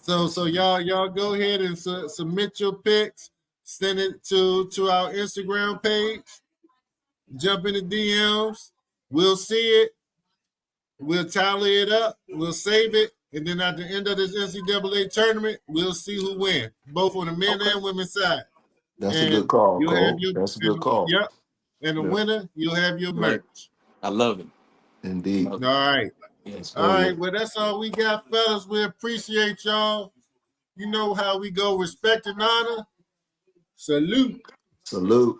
So,
right.
so y'all go ahead and submit your picks. Send it to our Instagram page. Jump in the DMs. We'll see it. We'll tally it up. We'll save it. And then at the end of this NCAA tournament, we'll see who wins, both on the men
Okay.
and women's side.
That's a good
And
call,
you'll have
Cole.
your
That's a good call.
yep. And the
Yeah,
winner, you'll have your
Right.
merch.
I love it.
indeed.
Love
All
it.
right.
Yes.
All
Oh yeah.
right. Well, that's all we got, fellas. We appreciate y'all. You know how we go. Respect and honor. Salute.
Salute.